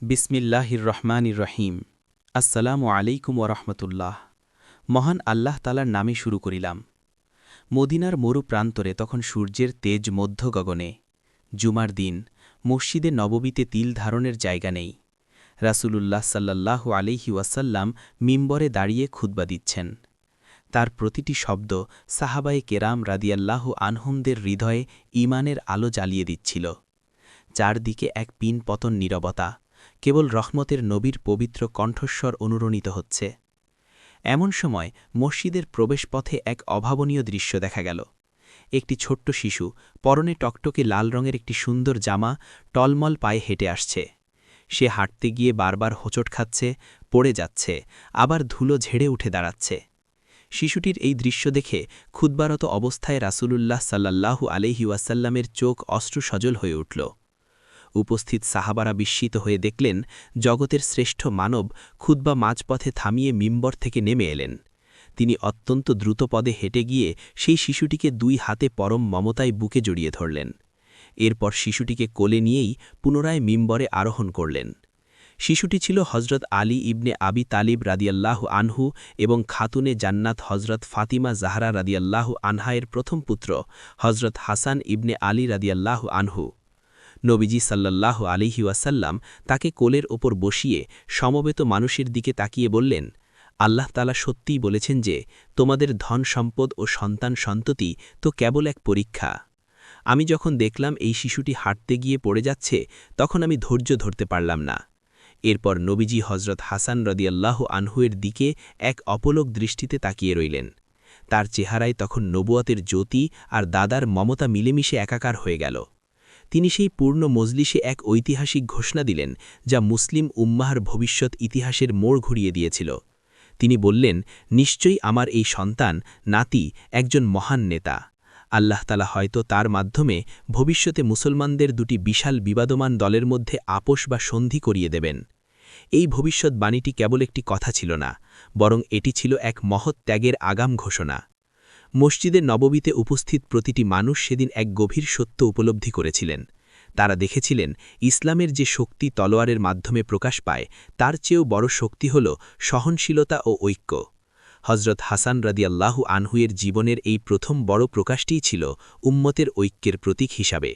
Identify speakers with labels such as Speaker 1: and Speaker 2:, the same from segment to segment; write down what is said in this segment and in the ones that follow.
Speaker 1: বিসমিল্লাহির রহমানির রহিম। আসসালামু আলাইকুম ওরহমতুল্লাহ। মহান আল্লাহ তালার নামে শুরু করিলাম। মদিনার মরু প্রান্তরে তখন সূর্যের তেজ মধ্য গগনে। জুমার দিন মসজিদে নববীতে তিল ধারণের জায়গা নেই। রাসূলুল্লাহ সাল্লাল্লাহু আলাইহি ওয়াসাল্লাম মিম্বরে দাঁড়িয়ে খুতবা দিচ্ছেন। তার প্রতিটি শব্দ সাহাবায়ে কেরাম রাদিয়াল্লাহু আনহুমদের হৃদয়ে ঈমানের আলো জ্বালিয়ে দিচ্ছিল। চারদিকে এক পিন পতন নীরবতা, কেবল রহমতের নবীর পবিত্র কণ্ঠস্বর অনুরণিত হচ্ছে। এমন সময় মসজিদের প্রবেশপথে এক অভাবনীয় দৃশ্য দেখা গেল। একটি ছোট্ট শিশু পরনে টকটকে লাল রঙের একটি সুন্দর জামা টলমল পায়ে হেঁটে আসছে। সে হাঁটতে গিয়ে বারবার হোঁচট খাচ্ছে, পড়ে যাচ্ছে, আবার ধুলো ঝেড়ে উঠে দাঁড়াচ্ছে। শিশুটির এই দৃশ্য দেখে খুতবারত অবস্থায় রাসূলুল্লাহ সাল্লাল্লাহু আলাইহি ওয়াসাল্লামের চোখ অশ্রু সজল হয়ে উঠল। উপস্থিত সাহাবারা বিস্মিত হয়ে দেখলেন জগতের শ্রেষ্ঠ মানব খুতবা মাঝপথে থামিয়ে মিম্বর থেকে নেমে এলেন। তিনি অত্যন্ত দ্রুতপদে হেঁটে গিয়ে সেই শিশুটিকে দুই হাতে পরম মমতায় বুকে জড়িয়ে ধরলেন। এরপর শিশুটিকে কোলে নিয়েই পুনরায় মিম্বরে আরোহণ করলেন। শিশুটি ছিল হজরত আলী ইবনে আবি তালিব রাদিয়াল্লাহু আনহু এবং খাতুনে জান্নাত হজরত ফাতিমা জাহরা রাদিয়াল্লাহু আনহায়ের প্রথম পুত্র হজরত হাসান ইবনে আলী রাদিয়াল্লাহু আনহু। নবীজি সাল্লাল্লাহু আলাইহি ওয়াসাল্লাম তাকে কোলের ওপর বসিয়ে সমবেত মানুষের দিকে তাকিয়ে বললেন, আল্লাহ তাআলা সত্যিই বলেছেন যে তোমাদের ধন সম্পদ ও সন্তান সন্ততি তো কেবল এক পরীক্ষা। আমি যখন দেখলাম এই শিশুটি হাঁটতে গিয়ে পড়ে যাচ্ছে, তখন আমি ধৈর্য ধরতে পারলাম না। এরপর নবীজি হজরত হাসান রাদিয়াল্লাহু আনহুয়ের দিকে এক অপলক দৃষ্টিতে তাকিয়ে রইলেন। তার চেহারায় তখন নবুয়তের জ্যোতি আর দাদার মমতা মিলেমিশে একাকার হয়ে গেল। তিনি সেই পূর্ণ মজলিসে এক ঐতিহাসিক ঘোষণা দিলেন, যা মুসলিম উম্মাহর ভবিষ্যৎ ইতিহাসের মোড় ঘুরিয়ে দিয়েছিল। তিনি বললেন, নিশ্চয়ই আমার এই সন্তান নাতি একজন মহান নেতা। আল্লাহ তাআলা হয়তো তার মাধ্যমে ভবিষ্যতে মুসলমানদের দুটি বিশাল বিবাদমান দলের মধ্যে আপোষ বা সন্ধি করিয়ে দেবেন। এই ভবিষ্যৎবাণীটি কেবল একটি কথা ছিল না, বরং এটি ছিল এক মহৎ ত্যাগের আগাম ঘোষণা। মসজিদে নববীতে উপস্থিত প্রতিটি মানুষ সেদিন এক গভীর সত্য উপলব্ধি করেছিলেন। তারা দেখেছিলেন ইসলামের যে শক্তি তলোয়ারের মাধ্যমে প্রকাশ পায়, তার চেয়েও বড় শক্তি হল সহনশীলতা ও ঐক্য। হজরত হাসান রাদিয়াল্লাহু আনহুয়ের জীবনের এই প্রথম বড় প্রকাশটিই ছিল উম্মতের ঐক্যের প্রতীক হিসাবে।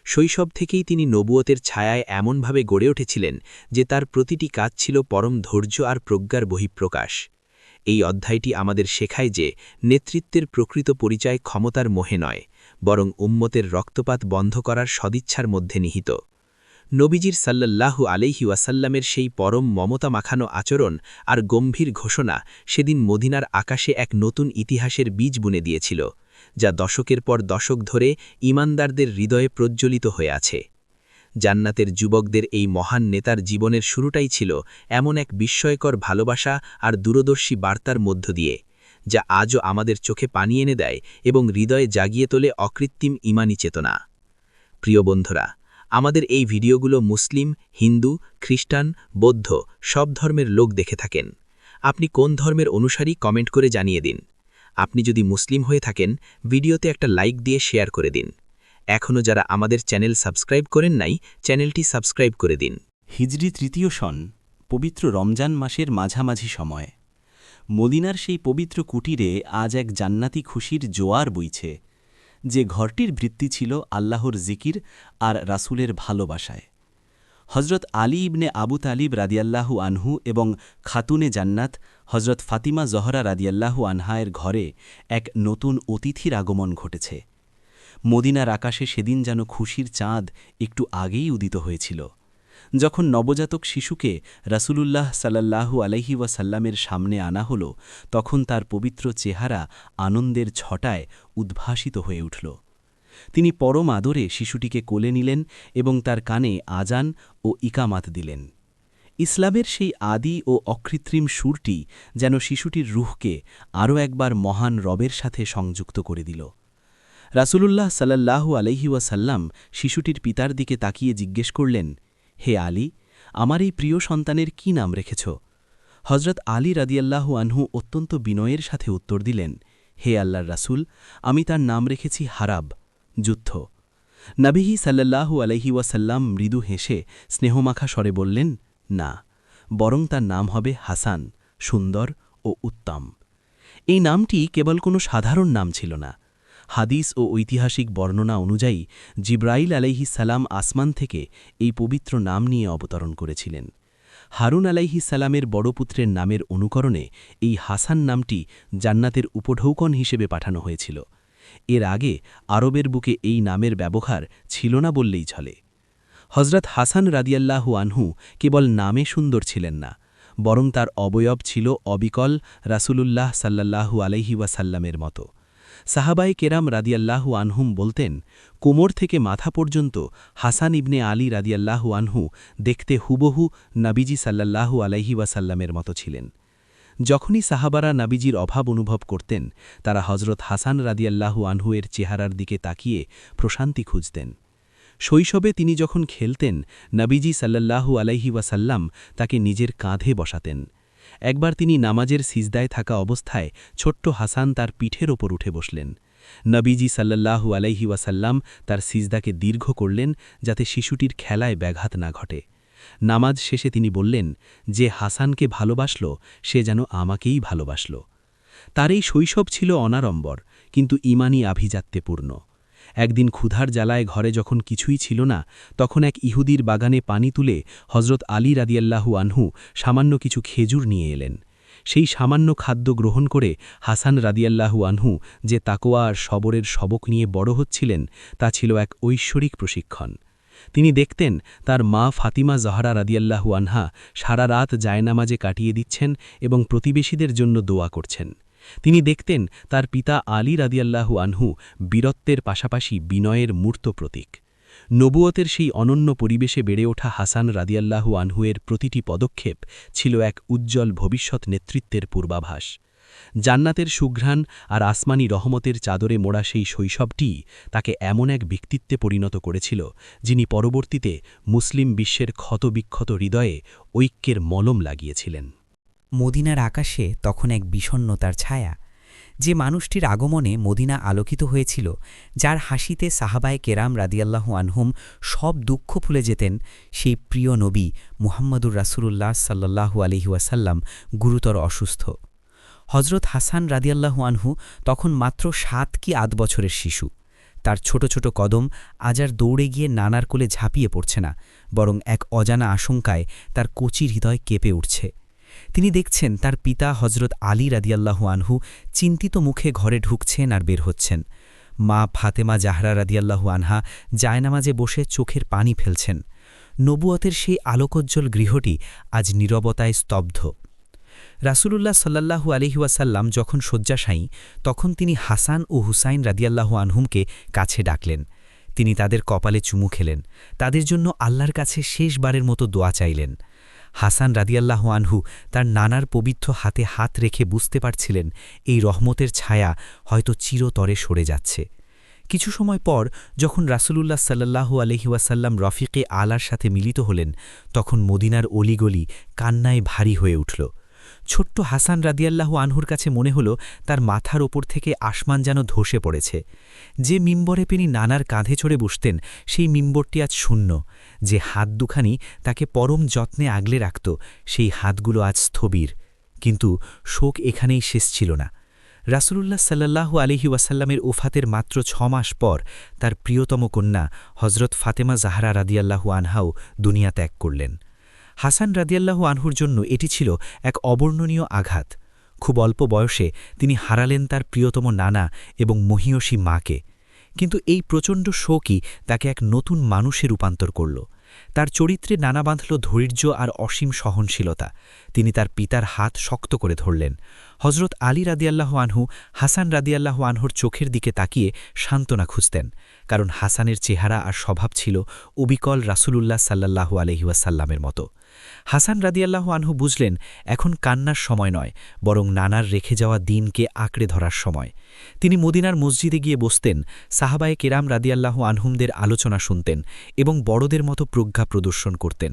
Speaker 1: শৈশব থেকেই তিনি নবুয়তের ছায়ায় এমনভাবে গড়ে উঠেছিলেন যে তার প্রতিটি কাজ ছিল পরম ধৈর্য আর প্রজ্ঞার বহিঃপ্রকাশ। এই অধ্যায়টি আমাদের শেখায় যে নেতৃত্বের প্রকৃত পরিচয় ক্ষমতার মোহে নয়, বরং উম্মতের রক্তপাত বন্ধ করার সদিচ্ছার মধ্যে নিহিত। নবীজির সাল্লাল্লাহু আলাইহি ওয়াসাল্লামের সেই পরম মমতা মাখানো আচরণ আর গম্ভীর ঘোষণা সেদিন মদিনার আকাশে এক নতুন ইতিহাসের বীজ বুনে দিয়েছিল, যা দশকের পর দশক ধরে ঈমানদারদের হৃদয়ে প্রজ্জ্বলিত হয়ে আছে। জান্নাতের যুবকদের এই মহান নেতার জীবনের শুরুটাই ছিল এমন এক বিস্ময়কর ভালোবাসা আর দূরদর্শী বার্তার মধ্য দিয়ে, যা আজও আমাদের চোখে পানি এনে দেয় এবং হৃদয়ে জাগিয়ে তোলে অকৃত্রিম ঈমানী চেতনা। প্রিয় বন্ধুরা, আমাদের এই ভিডিওগুলো মুসলিম, হিন্দু, খ্রিস্টান, বৌদ্ধ সব ধর্মের লোক দেখে থাকেন। আপনি কোন ধর্মের অনুসারী কমেন্ট করে জানিয়ে দিন। আপনি যদি মুসলিম হয়ে থাকেন, ভিডিওতে একটা লাইক দিয়ে শেয়ার করে দিন। এখনও যারা আমাদের চ্যানেল সাবস্ক্রাইব করেন নাই, চ্যানেলটি সাবস্ক্রাইব করে দিন।
Speaker 2: হিজরি তৃতীয় সন, পবিত্র রমজান মাসের মাঝামাঝি সময়। মদিনার সেই পবিত্র কুটিরে আজ এক জান্নাতি খুশির জোয়ার বইছে, যে ঘরটির বৃত্তি ছিল আল্লাহর জিকির আর রাসূলের ভালোবাসায়। হজরত আলী ইবনে আবু তালিব রাদিয়াল্লাহু আনহু এবং খাতুনে জান্নাত হজরত ফাতিমা জহরা রাদিয়াল্লাহু আনহায়ের ঘরে এক নতুন অতিথির আগমন ঘটেছে। মদিনার আকাশে সেদিন যেন খুশির চাঁদ একটু আগেই উদিত হয়েছিল। যখন নবজাতক শিশুকে রাসূলুল্লাহ সাল্লাল্লাহু আলাইহি ওয়াসাল্লামের সামনে আনা হল, তখন তার পবিত্র চেহারা আনন্দের ছটায় উদ্ভাসিত হয়ে উঠল। তিনি পরম আদরে শিশুটিকে কোলে নিলেন এবং তার কানে আজান ও ইকামাত দিলেন। ইসলামের সেই আদি ও অকৃত্রিম সুরটি যেন শিশুটির রুহকে আরও একবার মহান রবের সাথে সংযুক্ত করে দিল। রাসূলুল্লাহ সাল্লাল্লাহু আলাইহি ওয়াসাল্লাম শিশুটির পিতার দিকে তাকিয়ে জিজ্ঞেস করলেন, হে আলী, আমার এই প্রিয় সন্তানের কি নাম রেখেছ? হজরত আলী রাদিয়াল্লাহু আনহু অত্যন্ত বিনয়ের সাথে উত্তর দিলেন, হে আল্লাহর রাসূল, আমি তার নাম রেখেছি হারাব, যুদ্ধ। নবীহি সাল্লাল্লাহু আলাইহি ওয়াসাল্লাম মৃদু হেসে স্নেহমাখা স্বরে বললেন, না, বরং তার নাম হবে হাসান, সুন্দর ও উত্তম। এই নামটি কেবল কোনো সাধারণ নাম ছিল না। হাদিস ও ঐতিহাসিক বর্ণনা অনুযায়ী জিব্রাইল আলাইহিস সালাম আসমান থেকে এই পবিত্র নাম নিয়ে অবতরণ করেছিলেন। হারুন আলাইহিস সালামের বড় পুত্রের নামের অনুকরণে এই হাসান নামটি জান্নাতের উপঢৌকন হিসেবে পাঠানো হয়েছিল। এর আগে আরবের বুকে এই নামের ব্যবহার ছিল না বললেই চলে। হজরত হাসান রাদিয়াল্লাহু আনহু কেবল নামে সুন্দর ছিলেন না, বরং তার অবয়ব ছিল অবিকল রাসূলুল্লাহ সাল্লাল্লাহু আলাইহি ওয়াসাল্লামের মতো। সাহাবায়ে কেরাম রাদিয়াল্লাহু আনহুম বলতেন, কোমর থেকে মাথা পর্যন্ত হাসান ইবনে আলী রাদিয়াল্লাহু আনহু দেখতে হুবহু নবীজি সাল্লাল্লাহু আলাইহি ওয়াসাল্লামের মতো ছিলেন। যখনই সাহাবারা নবীজির অভাব অনুভব করতেন, তারা হজরত হাসান রাদিয়াল্লাহু আনহু এর চেহারার দিকে তাকিয়ে প্রশান্তি খুঁজতেন। শৈশবে তিনি যখন খেলতেন, নবীজি সাল্লাল্লাহু আলাইহি ওয়াসাল্লাম তাকে নিজের কাঁধে বসাতেন। একবার তিনি নামাজের সিজদায় থাকা অবস্থায় ছোট্ট হাসান তার পিঠের ওপর উঠে বসলেন। নবীজি সাল্লাল্লাহু আলাইহি ওয়াসাল্লাম তার সিজদাকে দীর্ঘ করলেন, যাতে শিশুটির খেলায় ব্যাঘাত না ঘটে। নামাজ শেষে তিনি বললেন, যে হাসানকে ভালোবাসল সে যেন আমাকেই ভালোবাসল। তার এই শৈশব ছিল অনাড়ম্বর, কিন্তু ঈমানী আভিজাত্যে পূর্ণ। একদিন ক্ষুধার জ্বালায় ঘরে যখন কিছুই ছিল না, তখন এক ইহুদির বাগানে পানি তুলে হজরত আলী রাদিয়াল্লাহু আনহু সামান্য কিছু খেজুর নিয়ে এলেন। সেই সামান্য খাদ্য গ্রহণ করে হাসান রাদিয়াল্লাহু আনহু যে তাকওয়া আর সবরের সবক নিয়ে বড় হচ্ছিলেন, তা ছিল এক ঐশ্বরিক প্রশিক্ষণ। তিনি দেখতেন তার মা ফাতিমা জহরা রাদিয়াল্লাহু আনহা সারা রাত জায়নামাজে কাটিয়ে দিচ্ছেন এবং প্রতিবেশীদের জন্য দোয়া করছেন। তিনি দেখতেন তার পিতা আলী রাদিয়াল্লাহু আনহু বীরত্বের পাশাপাশি বিনয়ের মূর্ত প্রতীক। নবুয়তের সেই অনন্য পরিবেশে বেড়ে ওঠা হাসান রাদিয়াল্লাহু আনহুয়ের প্রতিটি পদক্ষেপ ছিল এক উজ্জ্বল ভবিষ্যৎ নেতৃত্বের পূর্বাভাস। জান্নাতের সুঘ্রাণ আর আসমানি রহমতের চাদরে মোড়া সেই শৈশবটি তাকে এমন এক ব্যক্তিত্বে পরিণত করেছিল, যিনি পরবর্তীতে মুসলিম বিশ্বের ক্ষতবিক্ষত হৃদয়ে ঐক্যের মলম লাগিয়েছিলেন।
Speaker 3: মদিনার আকাশে তখন এক বিষণ্ণতার ছায়া। যে মানুষটির আগমনে মদিনা আলোকিত হয়েছিল, যার হাসিতে সাহাবায়ে কেরাম রাদিয়াল্লাহু আনহুম সব দুঃখ ভুলে যেতেন, সেই প্রিয় নবী মুহাম্মদুর রাসূলুল্লাহ সাল্লাল্লাহু আলাইহি ওয়াসাল্লাম গুরুতর অসুস্থ। হজরত হাসান রাদিয়াল্লাহু আনহু তখন মাত্র ৭ কি ৮ বছরের শিশু। তার ছোট ছোট কদম আজ আর দৌড়ে গিয়ে নানার কোলে ঝাঁপিয়ে পড়ছে না, বরং এক অজানা আশঙ্কায় তার কচি হৃদয় কেঁপে উঠছে। তিনি দেখছেন তার পিতা হজরত আলী রাদিয়াল্লাহু আনহু চিন্তিত মুখে ঘরে ঢুকছেন আর বের হচ্ছেন। মা ফাতেমা জাহরা রাদিয়াল্লাহু আনহা জায়নামাজে বসে চোখের পানি ফেলছেন। নবুয়তের সেই আলোকোজ্জ্বল গৃহটি আজ নীরবতায় স্তব্ধ। রাসূলুল্লাহ সাল্লাল্লাহু আলাইহি ওয়াসাল্লাম যখন শয্যাশায়ী, তখন তিনি হাসান ও হুসাইন রাদিয়াল্লাহু আনহুমকে কাছে ডাকলেন। তিনি তাদের কপালে চুমু খেলেন, তাদের জন্য আল্লাহর কাছে শেষবারের মতো দোয়া চাইলেন। হাসান রাদিয়াল্লাহু আনহু তার নানার পবিত্র হাতে হাত রেখে বুঝতে পারছিলেন এই রহমতের ছায়া হয়তো চিরতরে সরে যাচ্ছে। কিছু সময় পর যখন রাসূলুল্লাহ সাল্লাল্লাহু আলাইহি ওয়াসাল্লাম রফিকে আলার সাথে মিলিত হলেন, তখন মদিনার অলিগলি কান্নায় ভারী হয়ে উঠল। ছোট্ট হাসান রাদিয়াল্লাহু আনহুর কাছে মনে হল তার মাথার ওপর থেকে আসমান যেন ধসে পড়েছে। যে মিম্বরে তিনি নানার কাঁধে চড়ে বসতেন, সেই মিম্বরটি আজ শূন্য। যে হাত দুখানি তাকে পরম যত্নে আগলে রাখত, সেই হাতগুলো আজ স্থবির। কিন্তু শোক এখানেই শেষ ছিল না। রাসূলুল্লাহ সাল্লাল্লাহু আলাইহি ওয়াসাল্লামের ওফাতের মাত্র ৬ মাস পর তার প্রিয়তম কন্যা হজরত ফাতেমা জাহরা রাদিয়াল্লাহু আনহাও দুনিয়া ত্যাগ করলেন। হাসান রাদিয়াল্লাহু আনহুর জন্য এটি ছিল এক অবর্ণনীয় আঘাত। খুব অল্প বয়সে তিনি হারালেন তার প্রিয়তম নানা এবং মহিয়সী মাকে। কিন্তু এই প্রচণ্ড শোকই তাকে এক নতুন মানুষে রূপান্তর করল। তার চরিত্রে নানা বাঁধল ধৈর্য আর অসীম সহনশীলতা। তিনি তার পিতার হাত শক্ত করে ধরলেন। হজরত আলী রাদিয়াল্লাহু আনহু হাসান রাদিয়াল্লাহু আনহুর চোখের দিকে তাকিয়ে সান্ত্বনা খুঁজতেন, কারণ হাসানের চেহারা আর স্বভাব ছিল অবিকল রাসূলুল্লাহ সাল্লাল্লাহু আলাইহি ওয়াসাল্লামের মতো। হাসান রাদিয়াল্লাহু আনহু বুঝলেন এখন কান্নার সময় নয়, বরং নানার রেখে যাওয়া দিনকে আঁকড়ে ধরার সময়। তিনি মদিনার মসজিদে গিয়ে বসতেন, সাহাবায়ে কেরাম রাদিয়াল্লাহু আনহুমদের আলোচনা শুনতেন এবং বড়দের মতো প্রজ্ঞা প্রদর্শন করতেন।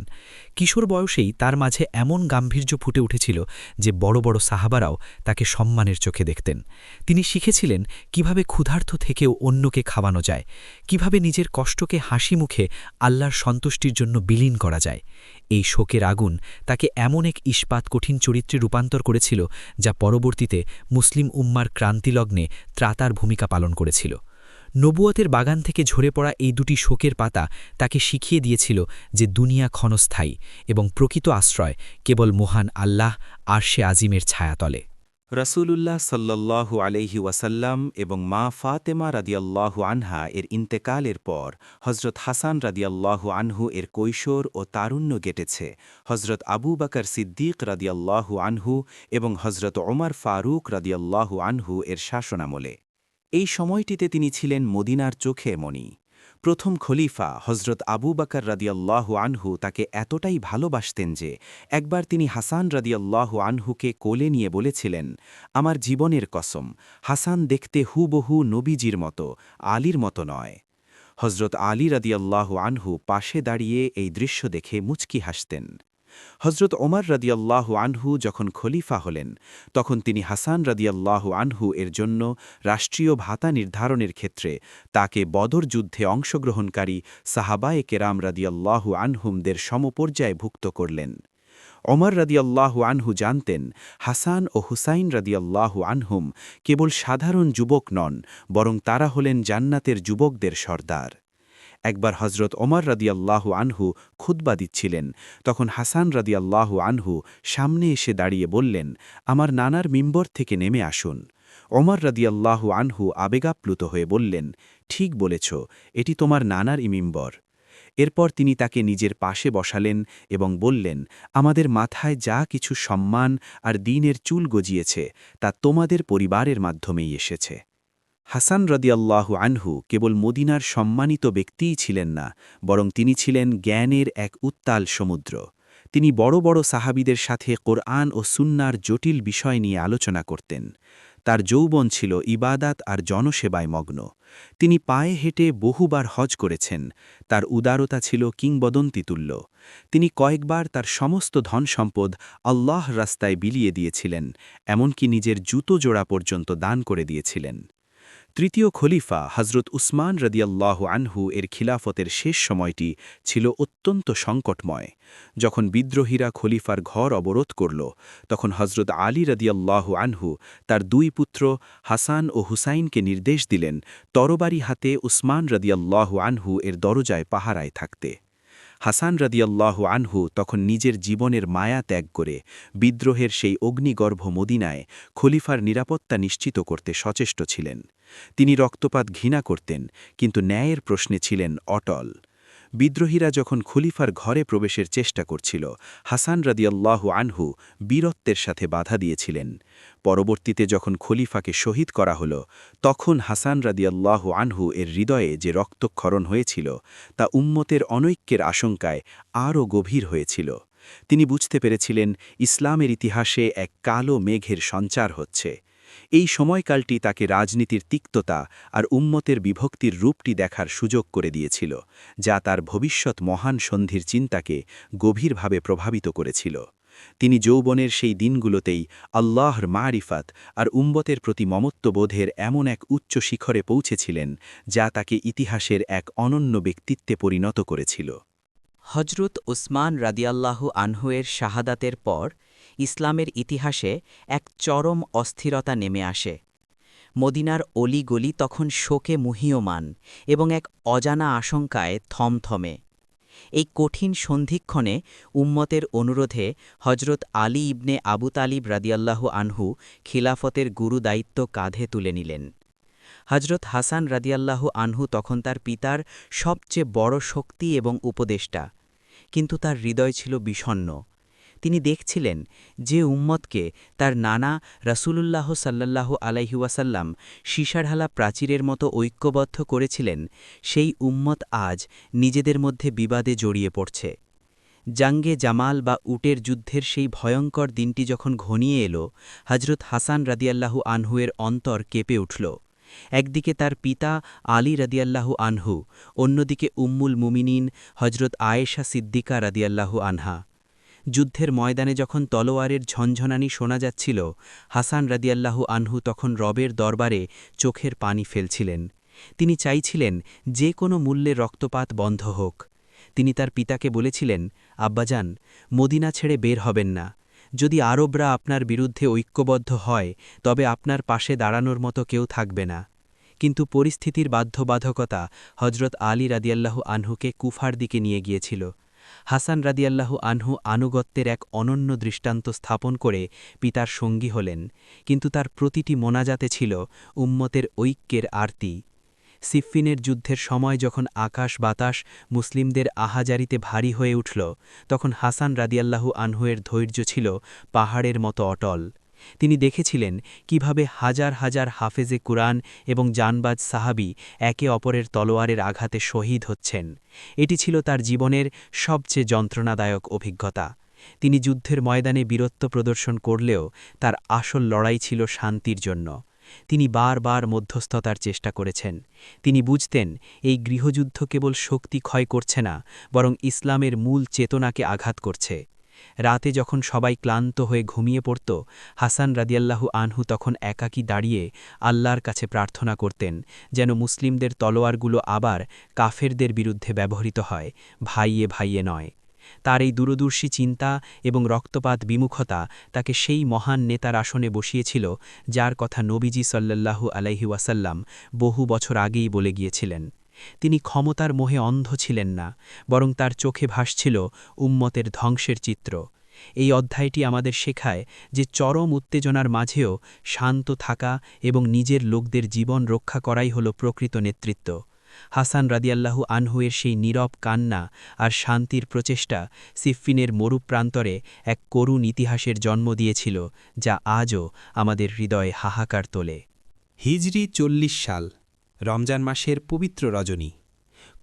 Speaker 3: কিশোর বয়সেই তার মাঝে এমন গাম্ভীর্য ফুটে উঠেছিল যে বড় বড় সাহাবারাও তাকে সম্মানের চোখে দেখতেন। তিনি শিখেছিলেন কিভাবে ক্ষুধার্ত থেকেও অন্যকে খাওয়ানো যায়, কিভাবে নিজের কষ্টকে হাসি মুখে আল্লাহর সন্তুষ্টির জন্য বিলীন করা যায়। এই শোকের আগুন তাকে এমন এক ইস্পাত কঠিন চরিত্রে রূপান্তর করেছিল যা পরবর্তীতে মুসলিম উম্মার ক্রান্তিলগ্নে ত্রাতার ভূমিকা পালন করেছিল। নবুয়তের বাগান থেকে ঝরে পড়া এই দুটি শোকের পাতা তাকে শিখিয়ে দিয়েছিল যে দুনিয়া ক্ষণস্থায়ী এবং প্রকৃত আশ্রয় কেবল মহান আল্লাহ আরশে আজিমের ছায়াতলে।
Speaker 2: রাসূলুল্লাহ সাল্লাল্লাহু আলাইহি ওয়াসাল্লাম এবং মা ফাতেমা রাদিয়াল্লাহু আনহা এর ইন্তেকালের পর হজরত হাসান রাদিয়াল্লাহু আনহু এর কৈশোর ও তারুণ্য কেটেছে হজরত আবু বকর সিদ্দিক রাদিয়াল্লাহু আনহু এবং হজরত ওমর ফারুক রাদিয়াল্লাহু আনহু এর শাসনামলে। এই সময়টিতে তিনি ছিলেন মদিনার চোখে মণি। প্রথম খলিফা হজরত আবু বকর রাদিয়াল্লাহু আনহু তাকে এতটাই ভালোবাসতেন যে একবার তিনি হাসান রাদিয়াল্লাহু আনহুকে কোলে নিয়ে বলেছিলেন, আমার জীবনের কসম, হাসান দেখতে হুবহু নবীজির মতো, আলীর মতো নয়। হজরত আলী রাদিয়াল্লাহু আনহু পাশে দাঁড়িয়ে এই দৃশ্য দেখে মুচকি হাসতেন। হজরত ওমর রাদিয়াল্লাহু আনহু যখন খলিফা হলেন তখন তিনি হাসান রাদিয়াল্লাহু আনহু এর জন্য রাষ্ট্রীয় ভাতা নির্ধারণের ক্ষেত্রে তাকে বদর যুদ্ধে অংশগ্রহণকারী সাহাবায়ে কেরাম রাদিয়াল্লাহু আনহুমদের সমপর্যায়ে ভুক্ত করলেন। ওমর রাদিয়াল্লাহু আনহু জানতেন হাসান ও হুসাইন রাদিয়াল্লাহু আনহুম কেবল সাধারণ যুবক নন, বরং তারা হলেন জান্নাতের যুবকদের সর্দার। একবার হজরত ওমর রাদিয়াল্লাহু আনহু খুতবা দিচ্ছিলেন, তখন হাসান রাদিয়াল্লাহু আনহু সামনে এসে দাঁড়িয়ে বললেন, আমার নানার মিম্বর থেকে নেমে আসুন। ওমর রাদিয়াল্লাহু আনহু আবেগাপ্লুত হয়ে বললেন, ঠিক বলেছ, এটি তোমার নানার মিম্বর। এরপর তিনি তাকে নিজের পাশে বসালেন এবং বললেন, আমাদের মাথায় যা কিছু সম্মান আর দ্বীনের চুল গজিয়েছে তা তোমাদের পরিবারের মাধ্যমেই এসেছে। হাসান রাদিয়াল্লাহু আনহু কেবল মদিনার সম্মানিত ব্যক্তিই ছিলেন না, বরং তিনি ছিলেন জ্ঞানের এক উত্তাল সমুদ্র। তিনি বড় বড় সাহাবীদের সাথে কোরআন ও সুন্নার জটিল বিষয় নিয়ে আলোচনা করতেন। তার যৌবন ছিল ইবাদাত আর জনসেবায় মগ্ন। তিনি পায়ে হেঁটে বহুবার হজ করেছেন। তার উদারতা ছিল কিংবদন্তিতুল্য। তিনি কয়েকবার তার সমস্ত ধন সম্পদ আল্লাহ রাস্তায় বিলিয়ে দিয়েছিলেন, এমনকি নিজের জুতো জোড়া পর্যন্ত দান করে দিয়েছিলেন। তৃতীয় খলিফা হজরত উসমান রাদিয়াল্লাহু আনহু এর খিলাফতের শেষ সময়টি ছিল অত্যন্ত সংকটময়। যখন বিদ্রোহীরা খলিফার ঘর অবরোধ করল, তখন হজরত আলী রাদিয়াল্লাহু আনহু তার দুই পুত্র হাসান ও হুসাইনকে নির্দেশ দিলেন তরবারি হাতে উসমান রাদিয়াল্লাহু আনহু এর দরজায় পাহারায় থাকতে। হাসান রাদিয়াল্লাহু আনহু তখন নিজের জীবনের মায়া ত্যাগ করে বিদ্রোহের সেই অগ্নিগর্ভ মদিনায় খলিফার নিরাপত্তা নিশ্চিত করতে সচেষ্ট ছিলেন। তিনি রক্তপাত ঘৃণা করতেন, কিন্তু ন্যায়ের প্রশ্নে ছিলেন অটল। বিদ্রোহীরা যখন খলিফার ঘরে প্রবেশের চেষ্টা করছিল, হাসান রাদিয়াল্লাহু আনহু বীরত্বের সাথে বাধা দিয়েছিলেন। পরবর্তীতে যখন খলিফাকে শহীদ করা হল, তখন হাসান রাদিয়াল্লাহু আনহু এর হৃদয়ে যে রক্তক্ষরণ হয়েছিল তা উম্মতের অনৈক্যের আশঙ্কায় আরও গভীর হয়েছিল। তিনি বুঝতে পেরেছিলেন ইসলামের ইতিহাসে এক কালো মেঘের সঞ্চার হচ্ছে। এই সময়কালটি তাকে রাজনীতির তিক্ততা আর উম্মতের বিভক্তির রূপটি দেখার সুযোগ করে দিয়েছিল, যা তার ভবিষ্যৎ মহান সন্ধির চিন্তাকে গভীরভাবে প্রভাবিত করেছিল। তিনি যৌবনের সেই দিনগুলোতেই আল্লাহর মারিফাত আর উম্মতের প্রতি মমত্ববোধের এমন এক উচ্চ শিখরে পৌঁছেছিলেন যা তাকে ইতিহাসের এক অনন্য ব্যক্তিত্বে পরিণত করেছিল।
Speaker 3: হজরত উসমান রাদিয়াল্লাহু আনহুয়ের শাহাদাতের পর ইসলামের ইতিহাসে এক চরম অস্থিরতা নেমে আসে। মদিনার অলিগলি তখন শোকে মুহ্যমান এবং এক অজানা আশঙ্কায় থমথমে। এই কঠিন সন্ধিক্ষণে উম্মতের অনুরোধে হজরত আলী ইবনে আবু তালিব রাদিয়াল্লাহু আনহু খিলাফতের গুরুদায়িত্ব কাঁধে তুলে নিলেন। হজরত হাসান রাদিয়াল্লাহু আনহু তখন তার পিতার সবচেয়ে বড় শক্তি এবং উপদেষ্টা, কিন্তু তার হৃদয় ছিল বিষণ্ণ। তিনি দেখছিলেন যে উম্মতকে তার নানা রাসূলুল্লাহ সাল্লাল্লাহু আলাইহি ওয়াসাল্লাম সীসাঢালা প্রাচীরের মতো ঐক্যবদ্ধ করেছিলেন, সেই উম্মত আজ নিজেদের মধ্যে বিবাদে জড়িয়ে পড়ছে। জাঙ্গে জামাল বা উটের যুদ্ধের সেই ভয়ঙ্কর দিনটি যখন ঘনিয়ে এলো, হজরত হাসান রাদিয়াল্লাহু আনহুয়ের অন্তর কেঁপে উঠল। একদিকে তার পিতা আলী রাদিয়াল্লাহু আনহু, অন্যদিকে উম্মুল মুমিনিন হজরত আয়েশা সিদ্দিকা রাদিয়াল্লাহু আনহা।
Speaker 1: যুদ্ধের ময়দানে যখন তলোয়ারের ঝনঝনানি শোনা যাচ্ছিল, হাসান রাদিয়াল্লাহু আনহু তখন রবের দরবারে চোখের পানি ফেলছিলেন। তিনি চাইছিলেন যে কোনো মূল্যে রক্তপাত বন্ধ হোক। তিনি তার পিতাকে বলেছিলেন, আব্বাজান, মদিনা ছেড়ে বের হবেন না। যদি আরবরা আপনার বিরুদ্ধে ঐক্যবদ্ধ হয় তবে আপনার পাশে দাঁড়ানোর মতো কেউ থাকবে না। কিন্তু পরিস্থিতির বাধ্যবাধকতা হজরত আলী রাদিয়াল্লাহু আনহুকে কুফার দিকে নিয়ে গিয়েছিল। হাসান রাদিয়াল্লাহু আনহু আনুগত্যের এক অনন্য দৃষ্টান্ত স্থাপন করে পিতার সঙ্গী হলেন, কিন্তু তার প্রতিটি মোনাজাতে ছিল উম্মতের ঐক্যের আরতি। সিফফিনের যুদ্ধের সময় যখন আকাশ বাতাস মুসলিমদের আহাজারিতে ভারী হয়ে উঠল, তখন হাসান রাদিয়াল্লাহু আনহুয়ের ধৈর্য ছিল পাহাড়ের মতো অটল। তিনি দেখেছিলেন কিভাবে হাজার হাজার হাফেজে কুরআন এবং জানবাজ সাহাবি একে অপরের তলোয়ারের আঘাতে শহীদ হচ্ছেন। এটি ছিল তার জীবনের সবচেয়ে যন্ত্রণাদায়ক অভিজ্ঞতা। তিনি যুদ্ধের ময়দানে বীরত্ব প্রদর্শন করলেও তার আসল লড়াই ছিল শান্তির জন্য। তিনি বারবার মধ্যস্থতার চেষ্টা করেছেন। তিনি বুঝতেন এই গৃহযুদ্ধ কেবল শক্তি ক্ষয় করছে না, বরং ইসলামের মূল চেতনাকে আঘাত করছে। রাতে যখন সবাই ক্লান্ত হয়ে ঘুমিয়ে পড়ত, হাসান রাদিয়াল্লাহু আনহু তখন একাকী দাঁড়িয়ে আল্লাহর কাছে প্রার্থনা করতেন যেন মুসলিমদের তলোয়ারগুলো আবার কাফেরদের বিরুদ্ধে ব্যবহৃত হয়, ভাইয়ে ভাইয়ে নয়। তার এই দূরদর্শী চিন্তা এবং রক্তপাত বিমুখতা তাকে সেই মহান নেতার আসনে বসিয়েছিল যার কথা নবীজি সাল্লাল্লাহু আলাইহি ওয়াসাল্লাম বহু বছর আগেই বলে গিয়েছিলেন। তিনি ক্ষমতার মোহে অন্ধ ছিলেন না, বরং তার চোখে ভাসছিল উম্মতের ধ্বংসের চিত্র। এই অধ্যায়টি আমাদের শেখায় যে চরম উত্তেজনার মাঝেও শান্ত থাকা এবং নিজের লোকদের জীবন রক্ষা করাই হল প্রকৃত নেতৃত্ব। হাসান রাদিয়াল্লাহু আনহুয়ের সেই নীরব কান্না আর শান্তির প্রচেষ্টা সিফফিনের মরুপ্রান্তরে এক করুণ ইতিহাসের জন্ম দিয়েছিল, যা আজও আমাদের হৃদয়ে হাহাকার তোলে।
Speaker 4: হিজরি ৪০ সাল, রমজান মাসের পবিত্র রজনী।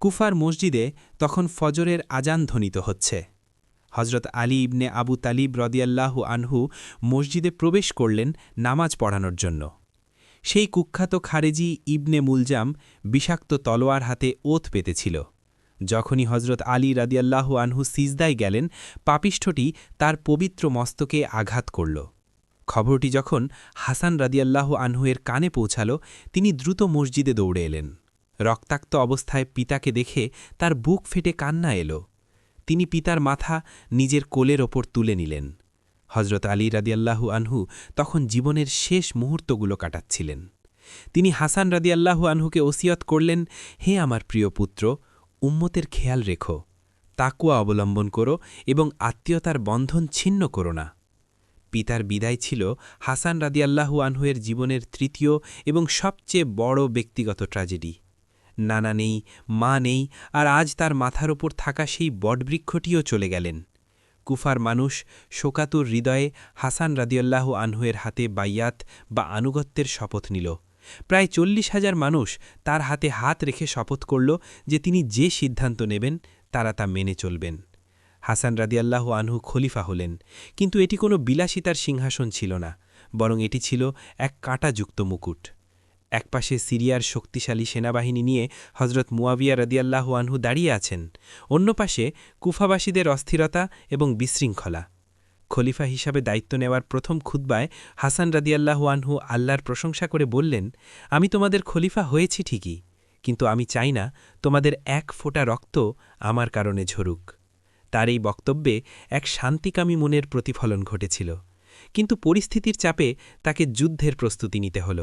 Speaker 4: কুফার মসজিদে তখন ফজরের আজান ধ্বনিত হচ্ছে। হজরত আলী ইবনে আবু তালিব রদিয়াল্লাহু আনহু মসজিদে প্রবেশ করলেন নামাজ পড়ানোর জন্য। সেই কুখ্যাত খারেজি ইবনে মুলজাম বিষাক্ত তলোয়ার হাতে ওত পেতেছিল। যখনই হজরত আলী রাদিয়াল্লাহু আনহু সিজদায় গেলেন, পাপিষ্ঠটি তার পবিত্র মস্তকে আঘাত করল। খবরটি যখন হাসান রাদিয়াল্লাহু আনহুয়ের কানে পৌঁছাল, তিনি দ্রুত মসজিদে দৌড়ে এলেন। রক্তাক্ত অবস্থায় পিতাকে দেখে তার বুক ফেটে কান্না এল। তিনি পিতার মাথা নিজের কোলের ওপর তুলে নিলেন। হজরত আলী রাদিয়াল্লাহু আনহু তখন জীবনের শেষ মুহূর্তগুলো কাটাচ্ছিলেন। তিনি হাসান রাদিয়াল্লাহু আনহুকে ওসিয়ত করলেন, হে আমার প্রিয় পুত্র, উম্মতের খেয়াল রেখো, তাকওয়া অবলম্বন করো এবং আত্মীয়তার বন্ধন ছিন্ন করো না। পিতার বিদায় ছিল হাসান রাদিয়াল্লাহু আনহুয়ের জীবনের তৃতীয় এবং সবচেয়ে বড় ব্যক্তিগত ট্র্যাজেডি। নানা নেই, মা নেই, আর আজ তার মাথার ওপর থাকা সেই বটবৃক্ষটিও চলে গেলেন। কুফার মানুষ শোকাতুর হৃদয়ে হাসান রাদিয়াল্লাহু আনহুয়ের হাতে বাইয়াত বা আনুগত্যের শপথ নিল। প্রায় ৪০,০০০ মানুষ তার হাতে হাত রেখে শপথ করল যে তিনি যে সিদ্ধান্ত নেবেন তারা তা মেনে চলবেন। হাসান রাদিয়াল্লাহু আনহু খলিফা হলেন, কিন্তু এটি কোনো বিলাসিতার সিংহাসন ছিল না, বরং এটি ছিল এক কাঁটাযুক্ত মুকুট। একপাশে সিরিয়ার শক্তিশালী সেনাবাহিনী নিয়ে হজরত মুয়াবিয়া রাদিয়াল্লাহু আনহু দাঁড়িয়ে আছেন, অন্য পাশে কুফাবাসীদের অস্থিরতা এবং বিশৃঙ্খলা। খলিফা হিসাবে দায়িত্ব নেওয়ার প্রথম খুতবায় হাসান রাদিয়াল্লাহু আনহু আল্লাহর প্রশংসা করে বললেন, আমি তোমাদের খলিফা হয়েছি ঠিকই, কিন্তু আমি চাই না তোমাদের এক ফোঁটা রক্ত আমার কারণে ঝরুক। তার এই বক্তব্যে এক শান্তিকামী মনের প্রতিফলন ঘটেছিল, কিন্তু পরিস্থিতির চাপে তাকে যুদ্ধের প্রস্তুতি নিতে হল।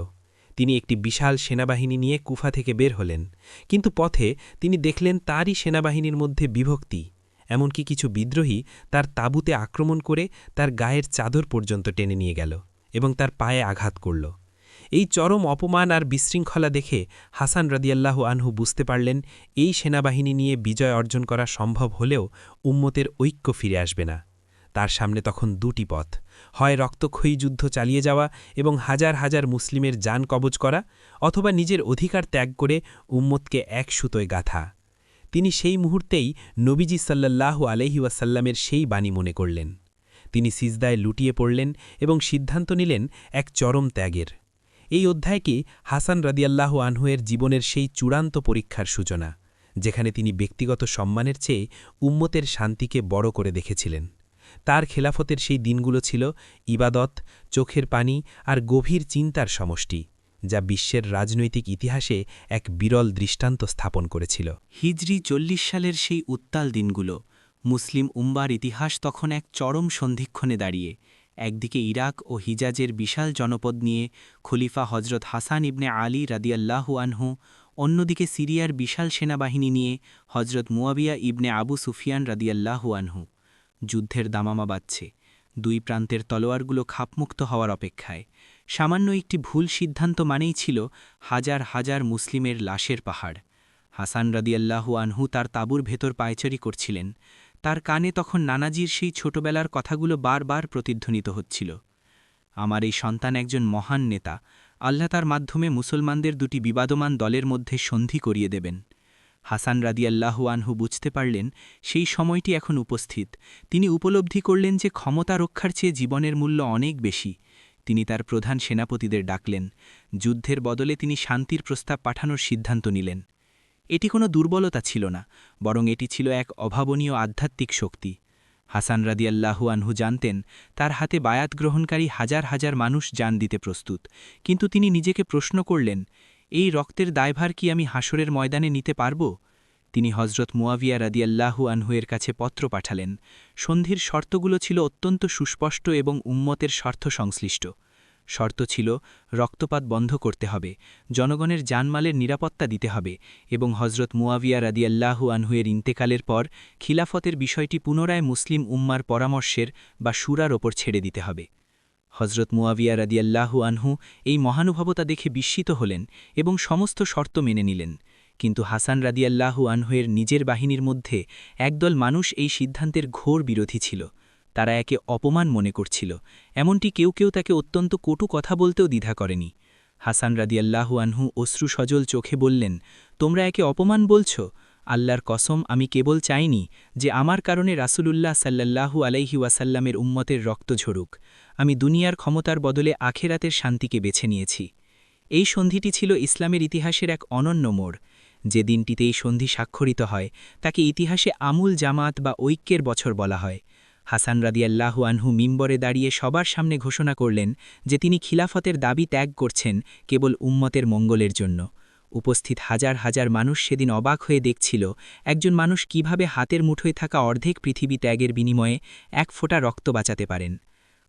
Speaker 4: তিনি একটি বিশাল সেনাবাহিনী নিয়ে কুফা থেকে বের হলেন, কিন্তু পথে তিনি দেখলেন তারই সেনাবাহিনীর মধ্যে বিভক্তি। এমনকি কিছু বিদ্রোহী তার তাঁবুতে আক্রমণ করে তার গায়ের চাদর পর্যন্ত টেনে নিয়ে গেল এবং তার পায়ে আঘাত করল। এই চরম অপমান আর বিশৃঙ্খলা দেখে হাসান রাদিয়াল্লাহু আনহু বুঝতে পারলেন এই সেনাবাহিনী নিয়ে বিজয় অর্জন করা সম্ভব হলেও উম্মতের ঐক্য ফিরে আসবে না। তার সামনে তখন দুটি পথ, হয় রক্তক্ষয়ী যুদ্ধ চালিয়ে যাওয়া এবং হাজার হাজার মুসলিমের জান কবজ করা, অথবা নিজের অধিকার ত্যাগ করে উম্মতকে এক সুতোয় গাঁথা। তিনি সেই মুহূর্তেই নবীজি সাল্লাল্লাহু আলাইহি ওয়াসাল্লামের সেই বাণী মনে করলেন। তিনি সিজদায় লুটিয়ে পড়লেন এবং সিদ্ধান্ত নিলেন এক চরম ত্যাগের। এই অধ্যায়টি হাসান রাদিয়াল্লাহু আনহুয়ের জীবনের সেই চূড়ান্ত পরীক্ষার সূচনা, যেখানে তিনি ব্যক্তিগত সম্মানের চেয়ে উম্মতের শান্তিকে বড় করে দেখেছিলেন। তার খেলাফতের সেই দিনগুলো ছিল ইবাদত, চোখের পানি আর গভীর চিন্তার সমষ্টি, যা বিশ্বের রাজনৈতিক ইতিহাসে এক বিরল দৃষ্টান্ত স্থাপন করেছিল।
Speaker 2: হিজরি ৪০ সালের সেই উত্তাল দিনগুলো, মুসলিম উম্মার ইতিহাস তখন এক চরম সন্ধিক্ষণে দাঁড়িয়ে। একদিকে ইরাক ও হিজাজের বিশাল জনপদ নিয়ে খলিফা হজরত হাসান ইবনে আলী রাদিয়াল্লাহু আনহু, অন্যদিকে সিরিয়ার বিশাল সেনাবাহিনী নিয়ে হজরত মুয়াবিয়া ইবনে আবু সুফিয়ান রাদিয়াল্লাহু আনহু। যুদ্ধের দামামা বাজছে, দুই প্রান্তের তলোয়ারগুলো খাপমুক্ত হওয়ার অপেক্ষায়। সামান্য একটি ভুল সিদ্ধান্ত মানেই ছিল হাজার হাজার মুসলিমের লাশের পাহাড়। হাসান রাদিয়াল্লাহু আনহু তার তাঁবুর ভেতর পায়চারি করছিলেন। তার কানে তখন নানাজির সেই ছোটবেলার কথাগুলো বারবার প্রতিধ্বনিত হচ্ছিল। আমার এই সন্তান একজন মহান নেতা, আল্লাহ তার মাধ্যমে মুসলমানদের দুটি বিবাদমান দলের মধ্যে সন্ধি করিয়ে দেবেন। হাসান রাদিয়াল্লাহু আনহু বুঝতে পারলেন সেই সময়টি এখন উপস্থিত। তিনি উপলব্ধি করলেন যে ক্ষমতা রক্ষার চেয়ে জীবনের মূল্য অনেক বেশি। তিনি তার প্রধান সেনাপতিদের ডাকলেন। যুদ্ধের বদলে তিনি শান্তির প্রস্তাব পাঠানোর সিদ্ধান্ত নিলেন। এটি কোনো দুর্বলতা ছিল না, বরং এটি ছিল এক অভাবনীয় আধ্যাত্মিক শক্তি। হাসান রাদিয়াল্লাহু আনহু জানতেন তার হাতে বায়াত গ্রহণকারী হাজার হাজার মানুষ জান দিতে প্রস্তুত, কিন্তু তিনি নিজেকে প্রশ্ন করলেন, এই রক্তের দায়ভার কি আমি হাসরের ময়দানে নিতে পারব? তিনি হজরত মুয়াবিয়া রাদিয়াল্লাহু আনহুয়ের কাছে পত্র পাঠালেন। সন্ধির শর্তগুলো ছিল অত্যন্ত সুস্পষ্ট এবং উম্মতের স্বার্থ সংশ্লিষ্ট। শর্ত ছিল রক্তপাত বন্ধ করতে হবে, জনগণের জানমালের নিরাপত্তা দিতে হবে এবং হজরত মুয়াবিয়া রাদিয়াল্লাহু আনহুয়ের ইন্তেকালের পর খিলাফতের বিষয়টি পুনরায় মুসলিম উম্মার পরামর্শের বা শুরার ওপর ছেড়ে দিতে হবে। হজরত মুয়াবিয়া রাদিয়াল্লাহু আনহু এই মহানুভবতা দেখে বিস্মিত হলেন এবং সমস্ত শর্ত মেনে নিলেন। কিন্তু হাসান রাদিয়াল্লাহু আনহুয়ের নিজের বাহিনীর মধ্যে একদল মানুষ এই সিদ্ধান্তের ঘোর বিরোধী ছিল। তারা একে অপমান মনে করছিল, এমনটি কেউ কেউ তাকে অত্যন্ত কটু কথা বলতেও দ্বিধা করেনি। হাসান রাদিয়াল্লাহু আনহু অশ্রু সজল চোখে বললেন, তোমরা একে অপমান বলছ? আল্লাহর কসম, আমি কেবল চাইনি যে আমার কারণে রাসূলুল্লাহ সাল্লাল্লাহু আলাইহি ওয়াসাল্লামের উম্মতের রক্ত ঝরুক। আমি দুনিয়ার ক্ষমতার বদলে আখেরাতের শান্তিকে বেছে নিয়েছি। এই সন্ধিটি ছিল ইসলামের ইতিহাসের এক অনন্য মোড়। যে দিনটিতে এই সন্ধি স্বাক্ষরিত হয় তাকে ইতিহাসে আমুল জামাত বা ঐক্যের বছর বলা হয়। হাসান রাদিয়াল্লাহু আনহু মিম্বরে দাঁড়িয়ে সবার সামনে ঘোষণা করলেন যে তিনি খিলাফতের দাবি ত্যাগ করছেন কেবল উম্মতের মঙ্গলের জন্য। উপস্থিত হাজার হাজার মানুষ সেদিন অবাক হয়ে দেখছিল একজন মানুষ কিভাবে হাতের মুঠোয় থাকা অর্ধেক পৃথিবী ত্যাগের বিনিময়ে এক ফোঁটা রক্ত বাঁচাতে পারেন।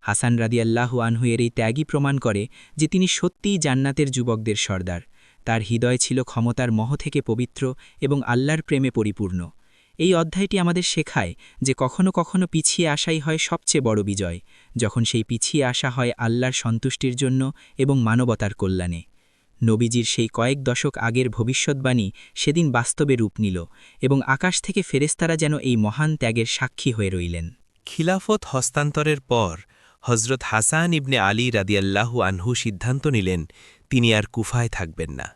Speaker 2: হাসান রাদিয়াল্লাহু আনহুয়ের এই ত্যাগই প্রমাণ করে যে তিনি সত্যিই জান্নাতের যুবকদের সর্দার। তার হৃদয় ছিল ক্ষমতার মোহ থেকে পবিত্র এবং আল্লাহর প্রেমে পরিপূর্ণ। এই অধ্যায়টি আমাদের শেখায় যে কখনো কখনো পিছিয়ে আসাই হয় সবচেয়ে বড় বিজয়, যখন সেই পিছিয়ে আসা হয় আল্লাহর সন্তুষ্টির জন্য এবং মানবতার কল্যাণে। নবীজির সেই কয়েক দশক আগের ভবিষ্যৎবাণী সেদিন বাস্তবে রূপ নিল এবং আকাশ থেকে ফেরেশতারা যেন এই মহান ত্যাগের সাক্ষী হয়ে রইলেন।
Speaker 5: খিলাফত হস্তান্তরের পর হজরত হাসান ইবনে আলী রাদিয়াল্লাহু আনহু সিদ্ধান্ত নিলেন তিনি আর কুফায় থাকবেন না।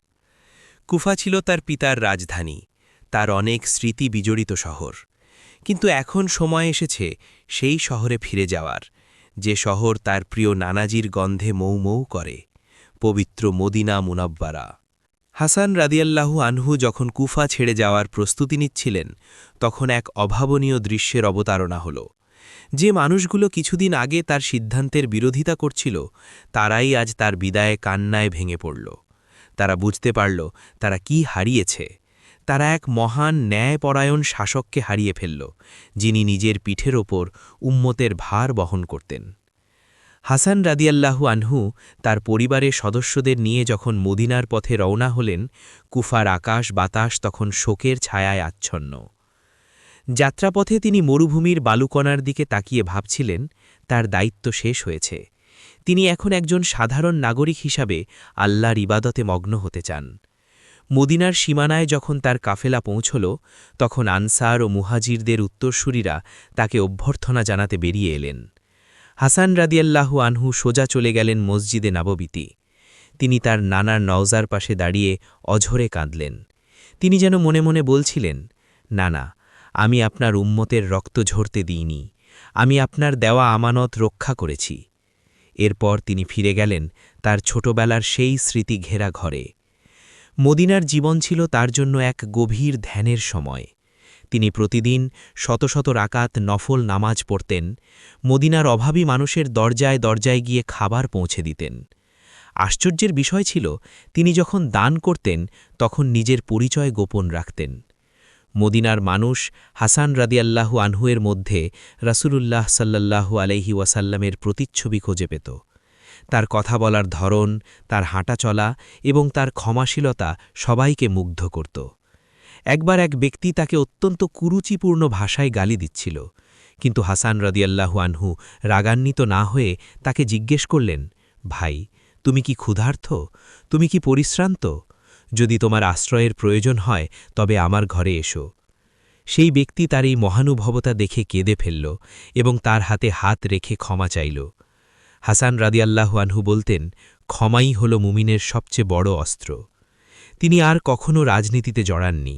Speaker 5: কুফা ছিল তার পিতার রাজধানী, তার অনেক স্মৃতি বিজড়িত শহর। কিন্তু এখন সময় এসেছে সেই শহরে ফিরে যাওয়ার, যে শহর তার প্রিয় নানাজির গন্ধে মৌ মৌ করে, পবিত্র মদিনা মুনাব্বারা। হাসান রাদিয়াল্লাহু আনহু যখন কুফা ছেড়ে যাওয়ার প্রস্তুতি নিচ্ছিলেন, তখন এক অভাবনীয় দৃশ্যের অবতারণা হল। যে মানুষগুলো কিছুদিন আগে তার সিদ্ধান্তের বিরোধিতা করছিল, তারাই আজ তার বিদায়ে কান্নায় ভেঙে পড়ল। তারা বুঝতে পারল তারা কি হারিয়েছে। তারা এক মহান ন্যায়পরায়ণ শাসককে হারিয়ে ফেলল, যিনি নিজের পিঠের ওপর উম্মতের ভার বহন করতেন। হাসান রাদিয়াল্লাহু আনহু তার পরিবারের সদস্যদের নিয়ে যখন মদিনার পথে রওনা হলেন, কুফার আকাশ বাতাস তখন শোকের ছায়ায় আচ্ছন্ন। যাত্রাপথে তিনি মরুভূমির বালুকণার দিকে তাকিয়ে ভাবছিলেন তার দায়িত্ব শেষ হয়েছে। তিনি এখন একজন সাধারণ নাগরিক হিসাবে আল্লাহর ইবাদতে মগ্ন হতে চান। মদিনার সীমানায় যখন তার কাফেলা পৌঁছল, তখন আনসার ও মুহাজিরদের উত্তরসূরিরা তাকে অভ্যর্থনা জানাতে বেরিয়ে এলেন। হাসান রাদিয়াল্লাহু আনহু সোজা চলে গেলেন মসজিদে নববীতে। তিনি তার নানার নওজার পাশে দাঁড়িয়ে অঝরে কাঁদলেন। তিনি যেন মনে মনে বলছিলেন, নানা, আমি আপনার উম্মতের রক্ত ঝরতে দিইনি, আমি আপনার দেওয়া আমানত রক্ষা করেছি। এরপর তিনি ফিরে গেলেন তার ছোটবেলার সেই স্মৃতি ঘেরা ঘরে। মদিনার জীবন ছিল তার জন্য এক গভীর ধ্যানের সময়। তিনি প্রতিদিন শত শত রাকাত নফল নামাজ পড়তেন, মদিনার অভাবী মানুষের দরজায় দরজায় গিয়ে খাবার পৌঁছে দিতেন। আশ্চর্যের বিষয় ছিল, তিনি যখন দান করতেন তখন নিজের পরিচয় গোপন রাখতেন। মদিনার মানুষ হাসান রাদিয়াল্লাহু আনহুয়ের মধ্যে রাসূলুল্লাহ সাল্লাল্লাহু আলাইহি ওয়াসাল্লামের প্রতিচ্ছবি খুঁজে পেত। তার কথা বলার ধরন, তার হাঁটা চলা এবং তার ক্ষমাশীলতা সবাইকে মুগ্ধ করত। একবার এক ব্যক্তি তাকে অত্যন্ত কুরুচিপূর্ণ ভাষায় গালি দিচ্ছিল, কিন্তু হাসান রাদিয়াল্লাহু আনহু রাগান্বিত না হয়ে তাকে জিজ্ঞেস করলেন, ভাই, তুমি কি ক্ষুধার্ত? তুমি কি পরিশ্রান্ত? যদি তোমার আশ্রয়ের প্রয়োজন হয় তবে আমার ঘরে এসো। সেই ব্যক্তি তার এই মহানুভবতা দেখে কেঁদে ফেলল এবং তার হাতে হাত রেখে ক্ষমা চাইল। হাসান রাদিয়াল্লাহু আনহু বলতেন, ক্ষমাই হল মুমিনের সবচেয়ে বড় অস্ত্র। তিনি আর কখনও রাজনীতিতে জড়াননি।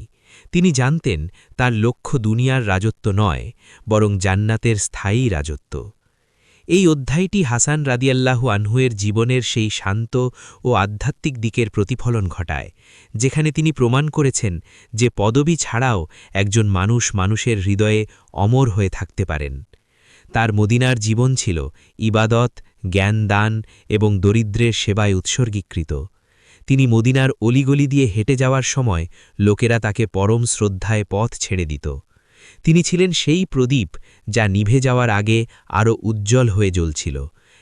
Speaker 5: তিনি জানতেন তার লক্ষ্য দুনিয়ার রাজত্ব নয়, বরং জান্নাতের স্থায়ী রাজত্ব। এই অধ্যায়টি হাসান রাদিয়াল্লাহু আনহুয়ের জীবনের সেই শান্ত ও আধ্যাত্মিক দিকের প্রতিফলন ঘটায়, যেখানে তিনি প্রমাণ করেছেন যে পদবি ছাড়াও একজন মানুষ মানুষের হৃদয়ে অমর হয়ে থাকতে পারেন। তার মদিনার জীবন ছিল ইবাদত, জ্ঞানদান এবং দরিদ্রের সেবায় উৎসর্গীকৃত। তিনি মদিনার অলিগলি দিয়ে হেঁটে যাওয়ার সময় লোকেরা তাকে পরম শ্রদ্ধায় পথ ছেড়ে দিত। তিনি ছিলেন সেই প্রদীপ যা নিভে যাওয়ার আগে আরও উজ্জ্বল হয়ে জ্বলছিল,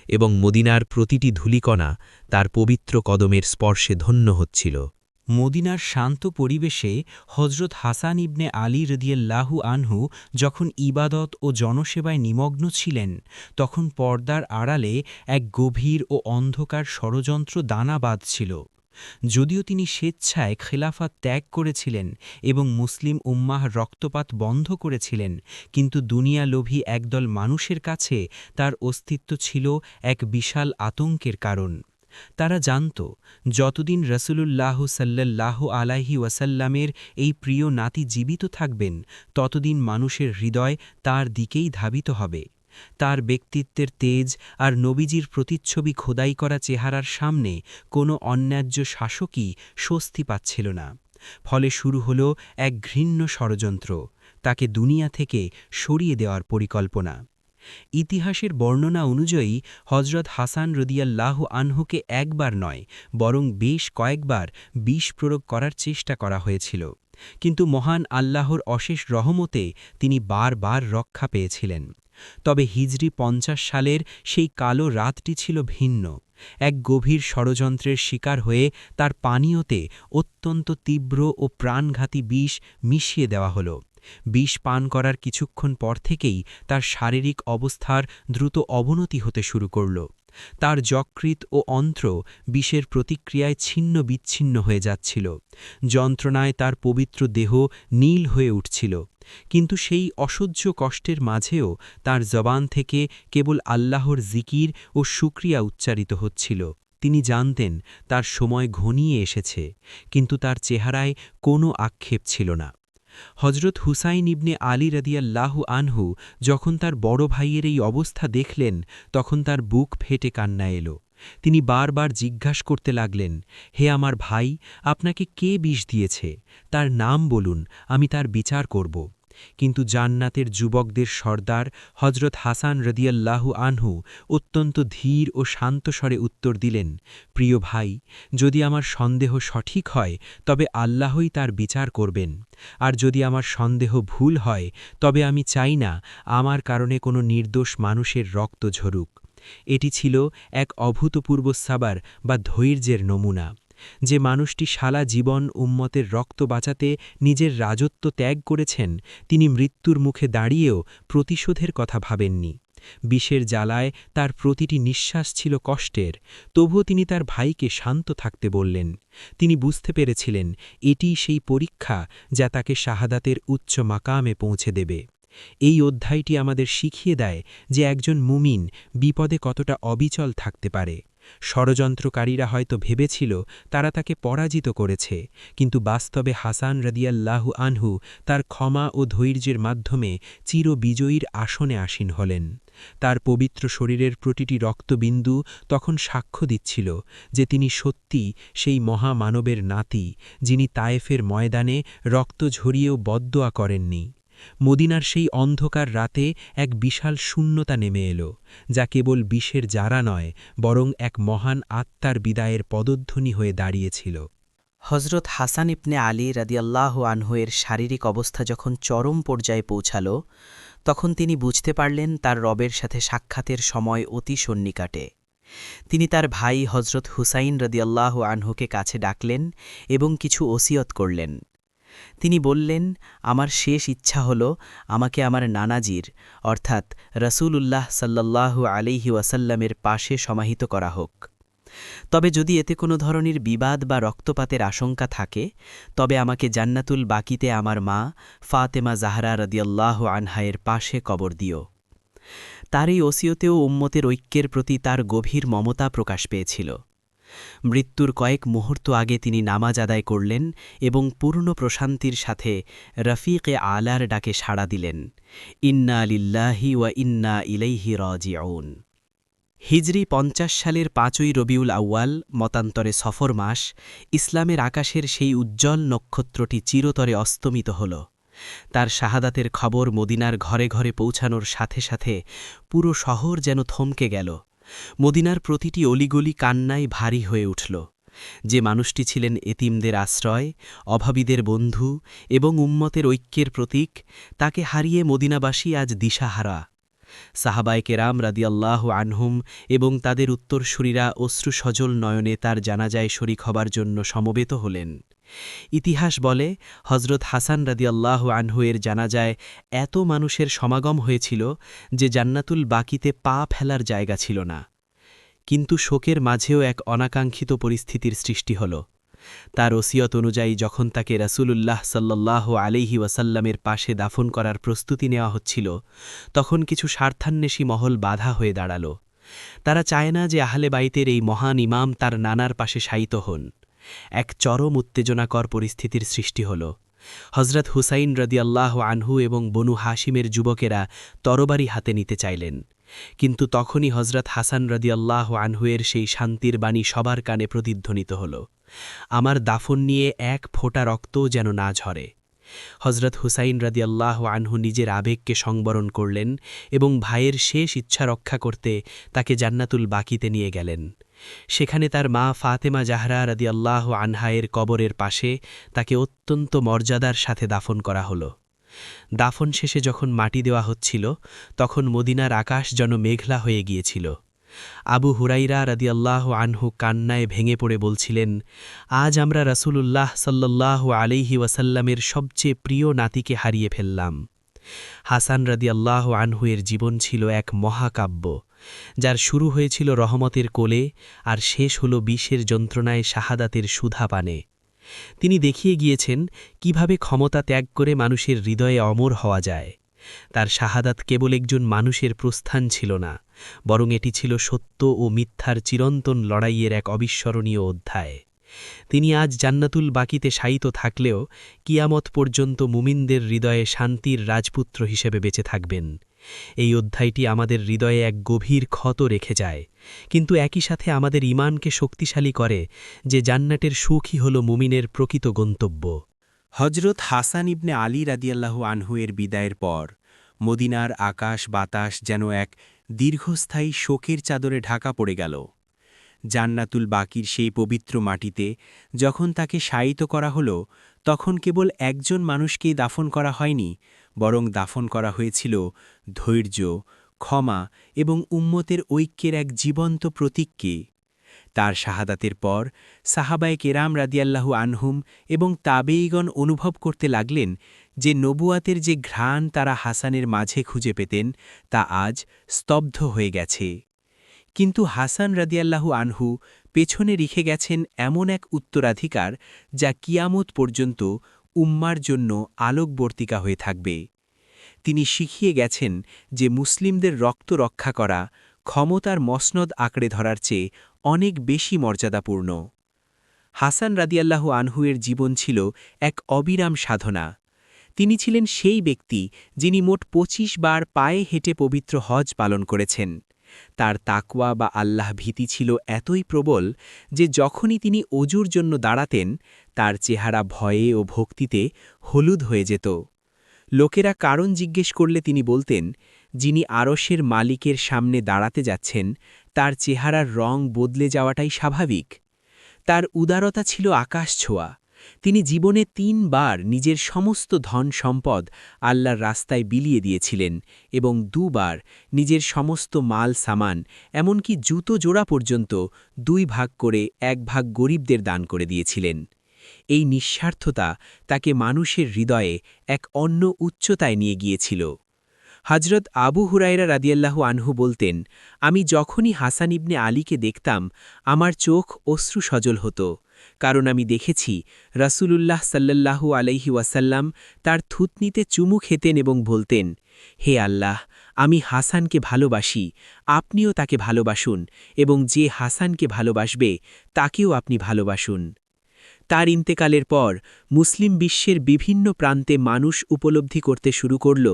Speaker 5: এবং মদিনার প্রতিটি ধূলিকণা তার পবিত্র কদমের স্পর্শে ধন্য হচ্ছিল।
Speaker 2: মদিনার শান্ত পরিবেশে হজরত হাসান ইবনে আলী রাদিয়াল্লাহু আনহু যখন ইবাদত ও জনসেবায় নিমগ্ন ছিলেন, তখন পর্দার আড়ালে এক গভীর ও অন্ধকার ষড়যন্ত্র দানা বাঁধছিল। যদিও তিনি স্বেচ্ছায় খেলাফত ত্যাগ করেছিলেন এবং মুসলিম উম্মাহ রক্তপাত বন্ধ করেছিলেন, কিন্তু দুনিয়ালোভী একদল মানুষের কাছে তার অস্তিত্ব ছিল এক বিশাল আতঙ্কের কারণ। তারা জানত, যতদিন রাসূলুল্লাহ সাল্লাল্লাহু আলাইহি ওয়াসাল্লামের এই প্রিয় নাতি জীবিত থাকবেন, ততদিন মানুষের হৃদয় তার দিকেই ধাবিত হবে। তার ব্যক্তিত্বের তেজ আর নবীজির প্রতিচ্ছবি খোদাই করা চেহারার সামনে কোনো অন্যায্য শাসকই স্বস্তি পাচ্ছিল না। ফলে শুরু হল এক ঘৃণ্য ষড়যন্ত্র, তাকে দুনিয়া থেকে সরিয়ে দেওয়ার পরিকল্পনা। ইতিহাসের বর্ণনা অনুযায়ী হজরত হাসান রাদিয়াল্লাহু আনহুকে একবার নয়, বরং বেশ কয়েকবার বিষ প্রয়োগ করার চেষ্টা করা হয়েছিল, কিন্তু মহান আল্লাহর অশেষ রহমতে তিনি বারবার রক্ষা পেয়েছিলেন। তবে হিজরি 50 সালের সেই কালো রাতটি ছিল ভিন্ন। এক গভীর ষড়যন্ত্রের শিকার হয়ে তার পানীয়তে অত্যন্ত তীব্র ও প্রাণঘাতী বিষ মিশিয়ে দেওয়া হল। বিষ পান করার কিছুক্ষণ পর থেকেই তার শারীরিক অবস্থার দ্রুত অবনতি হতে শুরু করল। তার যকৃৎ ও অন্ত্র বিষের প্রতিক্রিয়ায় ছিন্ন বিচ্ছিন্ন হয়ে যাচ্ছিল। যন্ত্রণায় তার পবিত্র দেহ নীল হয়ে উঠছিল, কিন্তু সেই অসহ্য কষ্টের মাঝেও তার জবান থেকে কেবল আল্লাহর জিকির ও শুকরিয়া উচ্চারিত হচ্ছিল। তিনি জানতেন তার সময় ঘনিয়ে এসেছে, কিন্তু তার চেহারায় কোনো আক্ষেপ ছিল না। হজরত হুসাইন ইবনে আলী রাদিয়াল্লাহু আনহু যখন তার বড় ভাইয়ের এই অবস্থা দেখলেন, তখন তার বুক ফেটে কান্না এলো। তিনি বারবার জিজ্ঞাসা করতে লাগলেন, হে আমার ভাই, আপনাকে কে বিষ দিয়েছে? তার নাম বলুন, আমি তার বিচার করব। কিন্তু জান্নাতের যুবকদের সর্দার হজরত হাসান রাদিয়াল্লাহু আনহু অত্যন্ত ধীর ও শান্ত স্বরে উত্তর দিলেন, প্রিয় ভাই, যদি আমার সন্দেহ সঠিক হয় তবে আল্লাহই তার বিচার করবেন, আর যদি আমার সন্দেহ ভুল হয় তবে আমি চাই না আমার কারণে কোনো নির্দোষ মানুষের রক্ত ঝরুক। এটি ছিল এক অভূতপূর্ব সাবার বা ধৈর্যের নমুনা। যে মানুষটি সারা জীবন উম্মতের রক্ত বাঁচাতে নিজের রাজত্ব ত্যাগ করেছেন, তিনি মৃত্যুর মুখে দাঁড়িয়েও প্রতিশোধের কথা ভাবেননি। বিষের জ্বালায় তার প্রতিটি নিঃশ্বাস ছিল কষ্টের, তবুও তিনি তার ভাইকে শান্ত থাকতে বললেন। তিনি বুঝতে পেরেছিলেন এটিই সেই পরীক্ষা যা তাকে শাহাদাতের উচ্চ মাকামে পৌঁছে দেবে। এই অধ্যায়টি আমাদের শিখিয়ে দেয় যে একজন মুমিন বিপদে কতটা অবিচল থাকতে পারে। ষড়যন্ত্রকারীরা হয়তো ভেবেছিল তারা তাকে পরাজিত করেছে, কিন্তু বাস্তবে হাসান রাদিয়াল্লাহু আনহু তার ক্ষমা ও ধৈর্যের মাধ্যমে চিরবিজয়ীর আসনে আসীন হলেন। তার পবিত্র শরীরের প্রতিটি রক্তবিন্দু তখন সাক্ষ্য দিচ্ছিল যে তিনি সত্যি সেই মহামানবের নাতি, যিনি তায়েফের ময়দানে রক্ত ঝরিয়েও বদদোয়া করেননি।
Speaker 4: মদিনার সেই অন্ধকার রাতে এক বিশাল শূন্যতা নেমে এলো, যা কেবল বিষের জারা নয়, বরং এক মহান আত্মার বিদায়ের পদধ্বনি হয়ে দাঁড়িয়েছিল।
Speaker 1: হজরত হাসান ইবনে আলী রাদিয়াল্লাহু আনহু-এর শারীরিক অবস্থা যখন চরম পর্যায়ে পৌঁছাল, তখন তিনি বুঝতে পারলেন তার রবের সাথে সাক্ষাতের সময় অতি সন্নিকটে। তিনি তার ভাই হজরত হুসাইন রাদিয়াল্লাহু আনহুকে কাছে ডাকলেন এবং কিছু ওসিয়ত করলেন। তিনি বললেন, আমার শেষ ইচ্ছা হল আমাকে আমার নানাজির অর্থাৎ রাসূলুল্লাহ সাল্লাল্লাহু আলাইহি ওয়াসাল্লামের পাশে সমাহিত করা হোক। তবে যদি এতে কোনো ধরনের বিবাদ বা রক্তপাতের আশঙ্কা থাকে, তবে আমাকে জান্নাতুল বাকিতে আমার মা ফাতেমা জাহরা রাদিয়াল্লাহু আনহায়ের পাশে কবর দিও। তার এই ওসিয়তেও উম্মতের ঐক্যের প্রতি তার গভীর মমতা প্রকাশ পেয়েছিল। মৃত্যুর কয়েক মুহূর্ত আগে তিনি নামাজ আদায় করলেন এবং পূর্ণ প্রশান্তির সাথে রফিকে আলার ডাকে সাড়া দিলেন, ইন্না লিল্লাহি ওয়া ইন্না ইলাইহি রাজিউন। হিজরি ৫০ সালের ৫ই রবিউল আউয়াল, মতান্তরে সফর মাস, ইসলামের আকাশের সেই উজ্জ্বল নক্ষত্রটি চিরতরে অস্তমিত হল। তার শাহাদাতের খবর মদিনার ঘরে ঘরে পৌঁছানোর সাথে সাথে পুরো শহর যেন থমকে গেল। মদিনার প্রতিটি অলিগলি কান্নায় ভারী হয়ে উঠল। যে মানুষটি ছিলেন এতিমদের আশ্রয়, অভাবীদের বন্ধু এবং উম্মতের ঐক্যের প্রতীক, তাকে হারিয়ে মদিনাবাসী আজ দিশাহারা। সাহাবায়ে কেরাম রাদিয়াল্লাহু আনহুম এবং তাদের উত্তরসূরিরা অশ্রুসজল নয়নে তার জানাজায় শরিক হবার জন্য সমবেত হলেন। ইতিহাস বলে, হজরত হাসান রাদিয়াল্লাহু আনহু-এর জানাজায় এত মানুষের সমাগম হয়েছিল যে জান্নাতুল বাকিতে পা ফেলার জায়গা ছিল না। কিন্তু শোকের মাঝেও এক অনাকাঙ্ক্ষিত পরিস্থিতির সৃষ্টি হল। তার ওসিয়ত অনুযায়ী যখন তাকে রাসূলুল্লাহ সাল্লাল্লাহু আলাইহি ওয়াসাল্লামের পাশে দাফন করার প্রস্তুতি নেওয়া হচ্ছিল, তখন কিছু স্বার্থান্বেষী মহল বাধা হয়ে দাঁড়াল। তারা চায় না যে আহলে বাইতের এই মহান ইমাম তার নানার পাশে শায়িত হন। এক চরম উত্তেজনাকর পরিস্থিতির সৃষ্টি হল। হজরত হুসাইন রাদিয়াল্লাহু আনহু এবং বনু হাশিমের যুবকেরা তরবারি হাতে নিতে চাইলেন। কিন্তু তখনই হজরত হাসান রাদিয়াল্লাহু আনহু-এর সেই শান্তির বাণী সবার কানে প্রতিধ্বনিত হল, আমার দাফন নিয়ে এক ফোঁটা রক্তও যেন না ঝরে। হজরত হুসাইন রাদিয়াল্লাহু আনহু নিজের আবেগকে সংবরণ করলেন এবং ভাইয়ের শেষ ইচ্ছা রক্ষা করতে তাকে জান্নাতুল বাকিতে নিয়ে গেলেন। সেখানে তার মা ফাতেমা জাহরা রাদিয়াল্লাহু আনহায়ের কবরের পাশে তাকে অত্যন্ত মর্যাদার সাথে দাফন করা হল। দাফন শেষে যখন মাটি দেওয়া হচ্ছিল, তখন মদিনার আকাশ যেন মেঘলা হয়ে গিয়েছিল। আবু হুরাইরা রাদিয়াল্লাহু আনহু কান্নায় ভেঙে পড়ে বলছিলেন, আজ আমরা রাসূলুল্লাহ সাল্লাল্লাহু আলাইহি ওয়াসাল্লামের সবচেয়ে প্রিয় নাতিকে হারিয়ে ফেললাম। হাসান রাদিয়াল্লাহু আনহু-এর জীবন ছিল এক মহাকাব্য, যার শুরু হয়েছিল রহমতের কোলে আর শেষ হল বিষের যন্ত্রণায় শাহাদাতের সুধা পানে। তিনি দেখিয়ে গিয়েছেন কিভাবে ক্ষমতা ত্যাগ করে মানুষের হৃদয়ে অমর হওয়া যায়। তার শাহাদাত কেবল একজন মানুষের প্রস্থান ছিল না, বরং এটি ছিল সত্য ও মিথ্যার চিরন্তন লড়াইয়ের এক অবিস্মরণীয় অধ্যায়। তিনি আজ জান্নাতুল বাকিতে শায়িত থাকলেও কিয়ামত পর্যন্ত মুমিনদের হৃদয়ে শান্তির রাজপুত্র হিসেবে বেঁচে থাকবেন। এই অধ্যায়টি আমাদের হৃদয়ে এক গভীর ক্ষত রেখে যায়, কিন্তু একই সাথে আমাদের ঈমানকে শক্তিশালী করে যে জান্নাতের সুখই হল মুমিনের প্রকৃত গন্তব্য।
Speaker 4: হজরত হাসান ইবনে আলী রাদিয়াল্লাহু আনহু-এর বিদায়ের পর মদিনার আকাশ বাতাস যেন এক দীর্ঘস্থায়ী শোকের চাদরে ঢাকা পড়ে গেল। জান্নাতুল বাকির সেই পবিত্র মাটিতে যখন তাকে শায়িত করা হল, তখন কেবল একজন মানুষকেই দাফন করা হয়নি, বরং দাফন করা হয়েছিল ধৈর্য, ক্ষমা এবং উম্মতের ঐক্যের এক জীবন্ত প্রতীককে। তার শাহাদাতের পর সাহাবায়ে কেরাম রাদিয়াল্লাহু আনহুম এবং তাবেঈগণ অনুভব করতে লাগলেন যে নবুয়াতের যে ঘ্রাণ তারা হাসানের মাঝে খুঁজে পেতেন, তা আজ স্তব্ধ হয়ে গেছে। কিন্তু হাসান রাদিয়াল্লাহু আনহু পেছনে রেখে গেছেন এমন এক উত্তরাধিকার যা কিয়ামত পর্যন্ত উম্মার জন্য আলোকবর্তিকা হয়ে থাকবে। তিনি শিখিয়ে গেছেন যে মুসলিমদের রক্ত রক্ষা করা ক্ষমতার মসনদ আঁকড়ে ধরার চেয়ে অনেক বেশি মর্যাদাপূর্ণ। হাসান রাদিয়াল্লাহু আনহু-এর জীবন ছিল এক অবিরাম সাধনা। তিনি ছিলেন সেই ব্যক্তি যিনি মোট ২৫ বার পায়ে হেঁটে পবিত্র হজ পালন করেছেন। তার তাকওয়া বা আল্লাহ ভীতি ছিল এতই প্রবল যে যখনই তিনি অজুর জন্য দাঁড়াতেন, তার চেহারা ভয়ে ও ভক্তিতে হলুদ হয়ে যেত।
Speaker 5: লোকেরা কারণ জিজ্ঞেস করলে তিনি বলতেন, যিনি আরশের মালিকের সামনে দাঁড়াতে যাচ্ছেন তার চেহারার রং বদলে যাওয়াটাই স্বাভাবিক। তার উদারতা ছিল আকাশ ছোঁয়া। তিনি জীবনে ৩ বার নিজের সমস্ত ধন সম্পদ আল্লাহর রাস্তায় বিলিয়ে দিয়েছিলেন এবং ২ বার নিজের সমস্ত মাল সামান এমনকি জুতো জোড়া পর্যন্ত ২ ভাগ করে ১ ভাগ গরিবদের দান করে দিয়েছিলেন। এই নিঃস্বার্থতা তাকে মানুষের হৃদয়ে এক অন্য উচ্চতায় নিয়ে গিয়েছিল। হজরত আবু হুরায়রা রাদিয়াল্লাহু আনহু বলতেন, আমি যখনই হাসান ইবনে আলীকে দেখতাম আমার চোখ অশ্রু সজল হতো, কারণ আমি দেখেছি রাসূলুল্লাহ সাল্লাল্লাহু আলাইহি ওয়াসাল্লাম তার থুতনিতে চুমু খেতেন এবং বলতেন, হে আল্লাহ, আমি হাসানকে ভালোবাসি, আপনিও তাকে ভালোবাসুন এবং যে হাসানকে ভালোবাসবে তাকেও আপনি ভালোবাসুন। তার ইন্তেকালের পর মুসলিম বিশ্বের বিভিন্ন প্রান্তে মানুষ উপলব্ধি করতে শুরু করল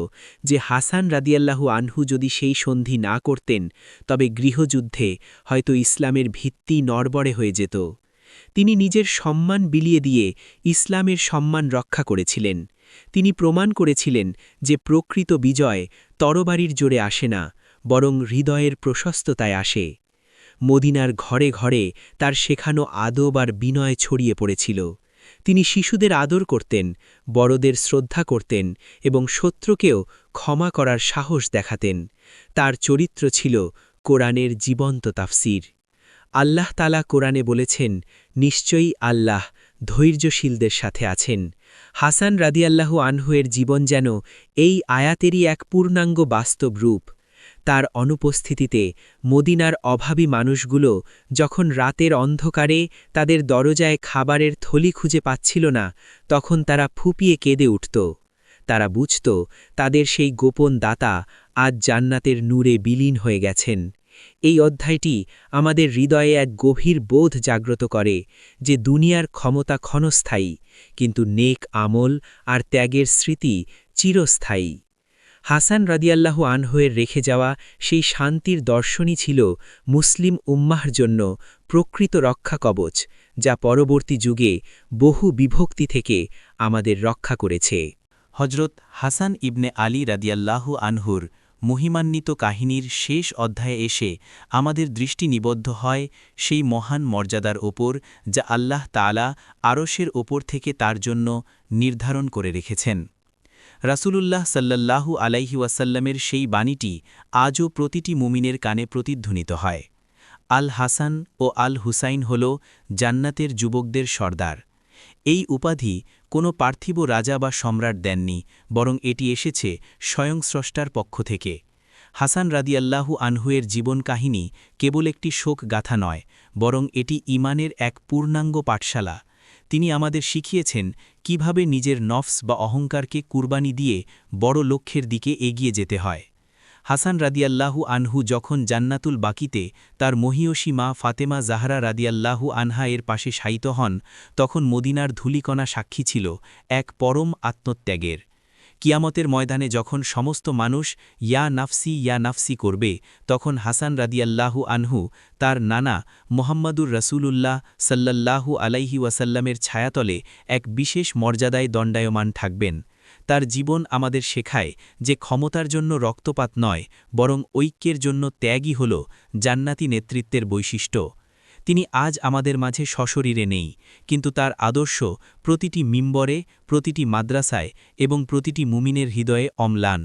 Speaker 5: যে হাসান রাদিয়াল্লাহু আনহু যদি সেই সন্ধি না করতেন তবে গৃহযুদ্ধে হয়তো ইসলামের ভিত্তি নড়বড়ে হয়ে যেত। তিনি নিজের সম্মান বিলিয়ে দিয়ে ইসলামের সম্মান রক্ষা করেছিলেন। তিনি প্রমাণ করেছিলেন যে প্রকৃত বিজয় তরবারির জোরে আসে না, বরং হৃদয়ের প্রশস্ততায় আসে। মদিনার ঘরে ঘরে তার শেখানো আদব আর বিনয় ছড়িয়ে পড়েছিল। তিনি শিশুদের আদর করতেন, বড়দের শ্রদ্ধা করতেন এবং শত্রুকেও ক্ষমা করার সাহস দেখাতেন। তার চরিত্র ছিল কোরআনের জীবন্ত তাফসীর। আল্লাহ তাআলা কোরআনে বলেছেন, নিশ্চয়ই আল্লাহ ধৈর্যশীলদের সাথে আছেন। হাসান রাদিয়াল্লাহু আনহু এর জীবন যেন এই আয়াতেরই এক পূর্ণাঙ্গ বাস্তব রূপ। তার অনুপস্থিতিতে মদিনার অভাবী মানুষগুলো যখন রাতের অন্ধকারে তাদের দরজায় খাবারের থলি খুঁজে পাচ্ছিল না, তখন তারা ফুঁপিয়ে কেঁদে উঠত। তারা বুঝত তাদের সেই গোপন দাতা আজ জান্নাতের নূরে বিলীন হয়ে গেছেন। এই অধ্যায়টি আমাদের হৃদয়ে এক গভীর বোধ জাগ্রত করে যে দুনিয়ার ক্ষমতা ক্ষণস্থায়ী, কিন্তু নেক আমল আর ত্যাগের স্মৃতি চিরস্থায়ী। হাসান রাদিয়াল্লাহু আনহুয়ের রেখে যাওয়া সেই শান্তির দর্শনই ছিল মুসলিম উম্মাহর জন্য প্রকৃত রক্ষা কবচ, যা পরবর্তী যুগে বহু বিভক্তি থেকে আমাদের রক্ষা করেছে।
Speaker 1: হজরত হাসান ইবনে আলী রাদিয়াল্লাহু আনহুর মহিমান্বিত কাহিনীর শেষ অধ্যায়ে এসে আমাদের দৃষ্টি নিবদ্ধ হয় সেই মহান মর্যাদার ওপর যা আল্লাহ তাআলা আরশের ওপর থেকে তার জন্য নির্ধারণ করে রেখেছেন। রাসূলুল্লাহ সাল্লাল্লাহু আলাইহি ওয়াসাল্লামের সেই বাণীটি আজও প্রতিটি মুমিনের কানে প্রতিধ্বনিত হয়। আল হাসান ও আল হুসাইন হল জান্নাতের যুবকদের সর্দার। এই উপাধি কোনো পার্থিব রাজা বা সম্রাট দেননি, বরং এটি এসেছে স্বয়ং স্রষ্টার পক্ষ থেকে। হাসান রাদিয়াল্লাহু আনহুয়ের জীবন কাহিনী কেবল একটি শোক গাথা নয়, বরং এটি ঈমানের এক পূর্ণাঙ্গ পাঠশালা। তিনি আমাদের শিখিয়েছেন কিভাবে নিজের নফস বা অহংকারকে কুরবানি দিয়ে বড় লক্ষ্যের দিকে এগিয়ে যেতে হয়। হাসান রাদিয়াল্লাহু আনহু যখন জান্নাতুল বাকিতে তার মহিয়সী মা ফাতেমা জাহরা রাদিয়াল্লাহু আনহা এর পাশে শায়িত হন, তখন মদিনার ধূলিকণা সাক্ষী ছিল এক পরম আত্মত্যাগের। কিয়ামতের ময়দানে যখন সমস্ত মানুষ ইয়া নাফসি করবে, তখন হাসান রাদিয়াল্লাহু আনহু তার নানা মুহাম্মাদুর রাসূলুল্লাহ সাল্লাল্লাহু আলাইহি ওয়াসাল্লামের ছায়াতলে এক বিশেষ মর্যাদায় দণ্ডায়মান থাকবেন। তার জীবন আমাদের শেখায় যে ক্ষমতার জন্য রক্তপাত নয়, বরং ঐক্যের জন্য ত্যাগই হল জান্নাতি নেতৃত্বের বৈশিষ্ট্য। তিনি আজ আমাদের মাঝে সশরীরে নেই, কিন্তু তার আদর্শ প্রতিটি মিম্বরে, প্রতিটি মাদ্রাসায় এবং প্রতিটি মুমিনের হৃদয়ে অম্লান।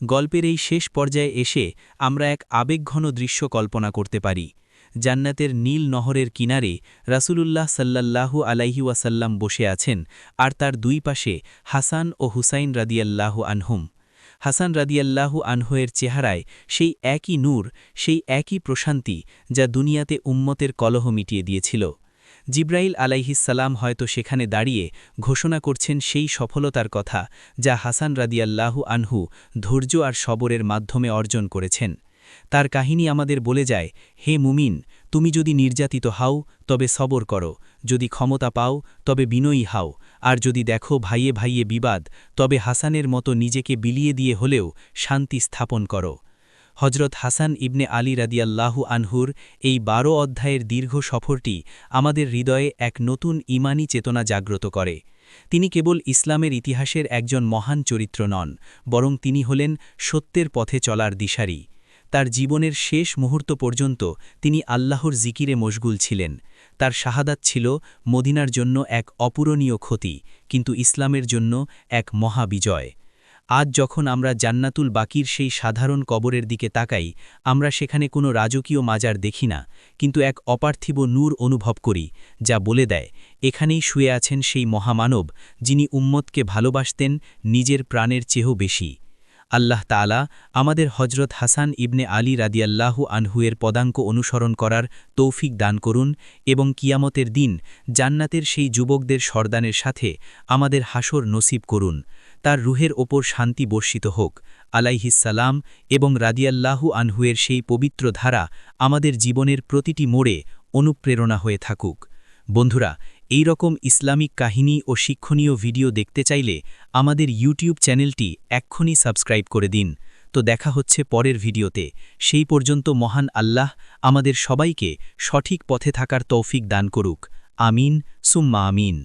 Speaker 1: গল্পের এই শেষ পর্যায়ে এসে আমরা এক আবেগঘন দৃশ্য কল্পনা করতে পারি। জান্নাতের নীল নহরের কিনারে রাসূলুল্লাহ সাল্লাল্লাহু আলাইহি ওয়াসাল্লাম বসে আছেন, আর তার দুই পাশে হাসান ও হুসাইন রাদিয়াল্লাহু আনহুম। হাসান রাদিয়াল্লাহু আনহুয়ের চেহারায় সেই একই নূর, সেই একই প্রশান্তি যা দুনিয়াতে উম্মতের কলহ মিটিয়ে দিয়েছিল। জিব্রাইল আলাইহিসসালাম হয়তো সেখানে দাঁড়িয়ে ঘোষণা করছেন সেই সফলতার কথা যা হাসান রাদিয়াল্লাহু আনহু ধৈর্য আর সবরের মাধ্যমে অর্জন করেছেন। তার কাহিনী আমাদের বলে যায়, হে মুমিন, তুমি যদি নির্যাতিত হাও তবে সবর করো, যদি ক্ষমতা পাও তবে বিনয়ী হাও, আর যদি দেখো ভাইয়ে ভাইয়ে বিবাদ, তবে হাসানের মতো নিজেকে বিলিয়ে দিয়ে হলেও শান্তি স্থাপন করো। হজরত হাসান ইবনে আলী রাদিয়াল্লাহু আনহুর এই 12 অধ্যায়ের দীর্ঘ সফরটি আমাদের হৃদয়ে এক নতুন ঈমানী চেতনা জাগ্রত করে।
Speaker 2: তিনি কেবল ইসলামের ইতিহাসের একজন মহান চরিত্র নন, বরং তিনি হলেন সত্যের পথে চলার দিশারি। তার জীবনের শেষ মুহূর্ত পর্যন্ত তিনি আল্লাহর জিকিরে মশগুল ছিলেন। তার শাহাদাত ছিল মদিনার জন্য এক অপূরণীয় ক্ষতি, কিন্তু ইসলামের জন্য এক মহাবিজয়। আজ যখন আমরা জান্নাতুল বাকির সেই সাধারণ কবরের দিকে তাকাই, আমরা সেখানে কোনো রাজকীয় মাজার দেখি না, কিন্তু এক অপার্থিব নূর অনুভব করি, যা বলে দেয় এখানেই শুয়ে আছেন সেই মহামানব, যিনি উম্মতকে ভালোবাসতেন নিজের প্রাণের চেয়েও বেশি। আল্লাহ তাআলা আমাদের হজরত হাসান ইবনে আলী রাদিয়াল্লাহু আনহুয়ের পদাঙ্ক অনুসরণ করার তৌফিক দান করুন এবং কিয়ামতের দিন জান্নাতের সেই যুবকদের সরদানের সাথে আমাদের হাসর নসিব করুন। তার রুহের ওপর শান্তি বর্ষিত হোক আলাইহিসসালাম, এবং রাদিয়াল্লাহু আনহুয়ের সেই পবিত্র ধারা আমাদের জীবনের প্রতিটি মোড়ে অনুপ্রেরণা হয়ে থাকুক। বন্ধুরা, এই রকম ইসলামিক কাহিনী ও শিক্ষণীয় ভিডিও দেখতে চাইলে আমাদের ইউটিউব চ্যানেলটি এক্ষুনি সাবস্ক্রাইব করে দিন। তো দেখা হচ্ছে পরের ভিডিওতে। সেই পর্যন্ত মহান আল্লাহ আমাদের সবাইকে সঠিক পথে থাকার তৌফিক দান করুক। আমিন সুম্মা আমিন।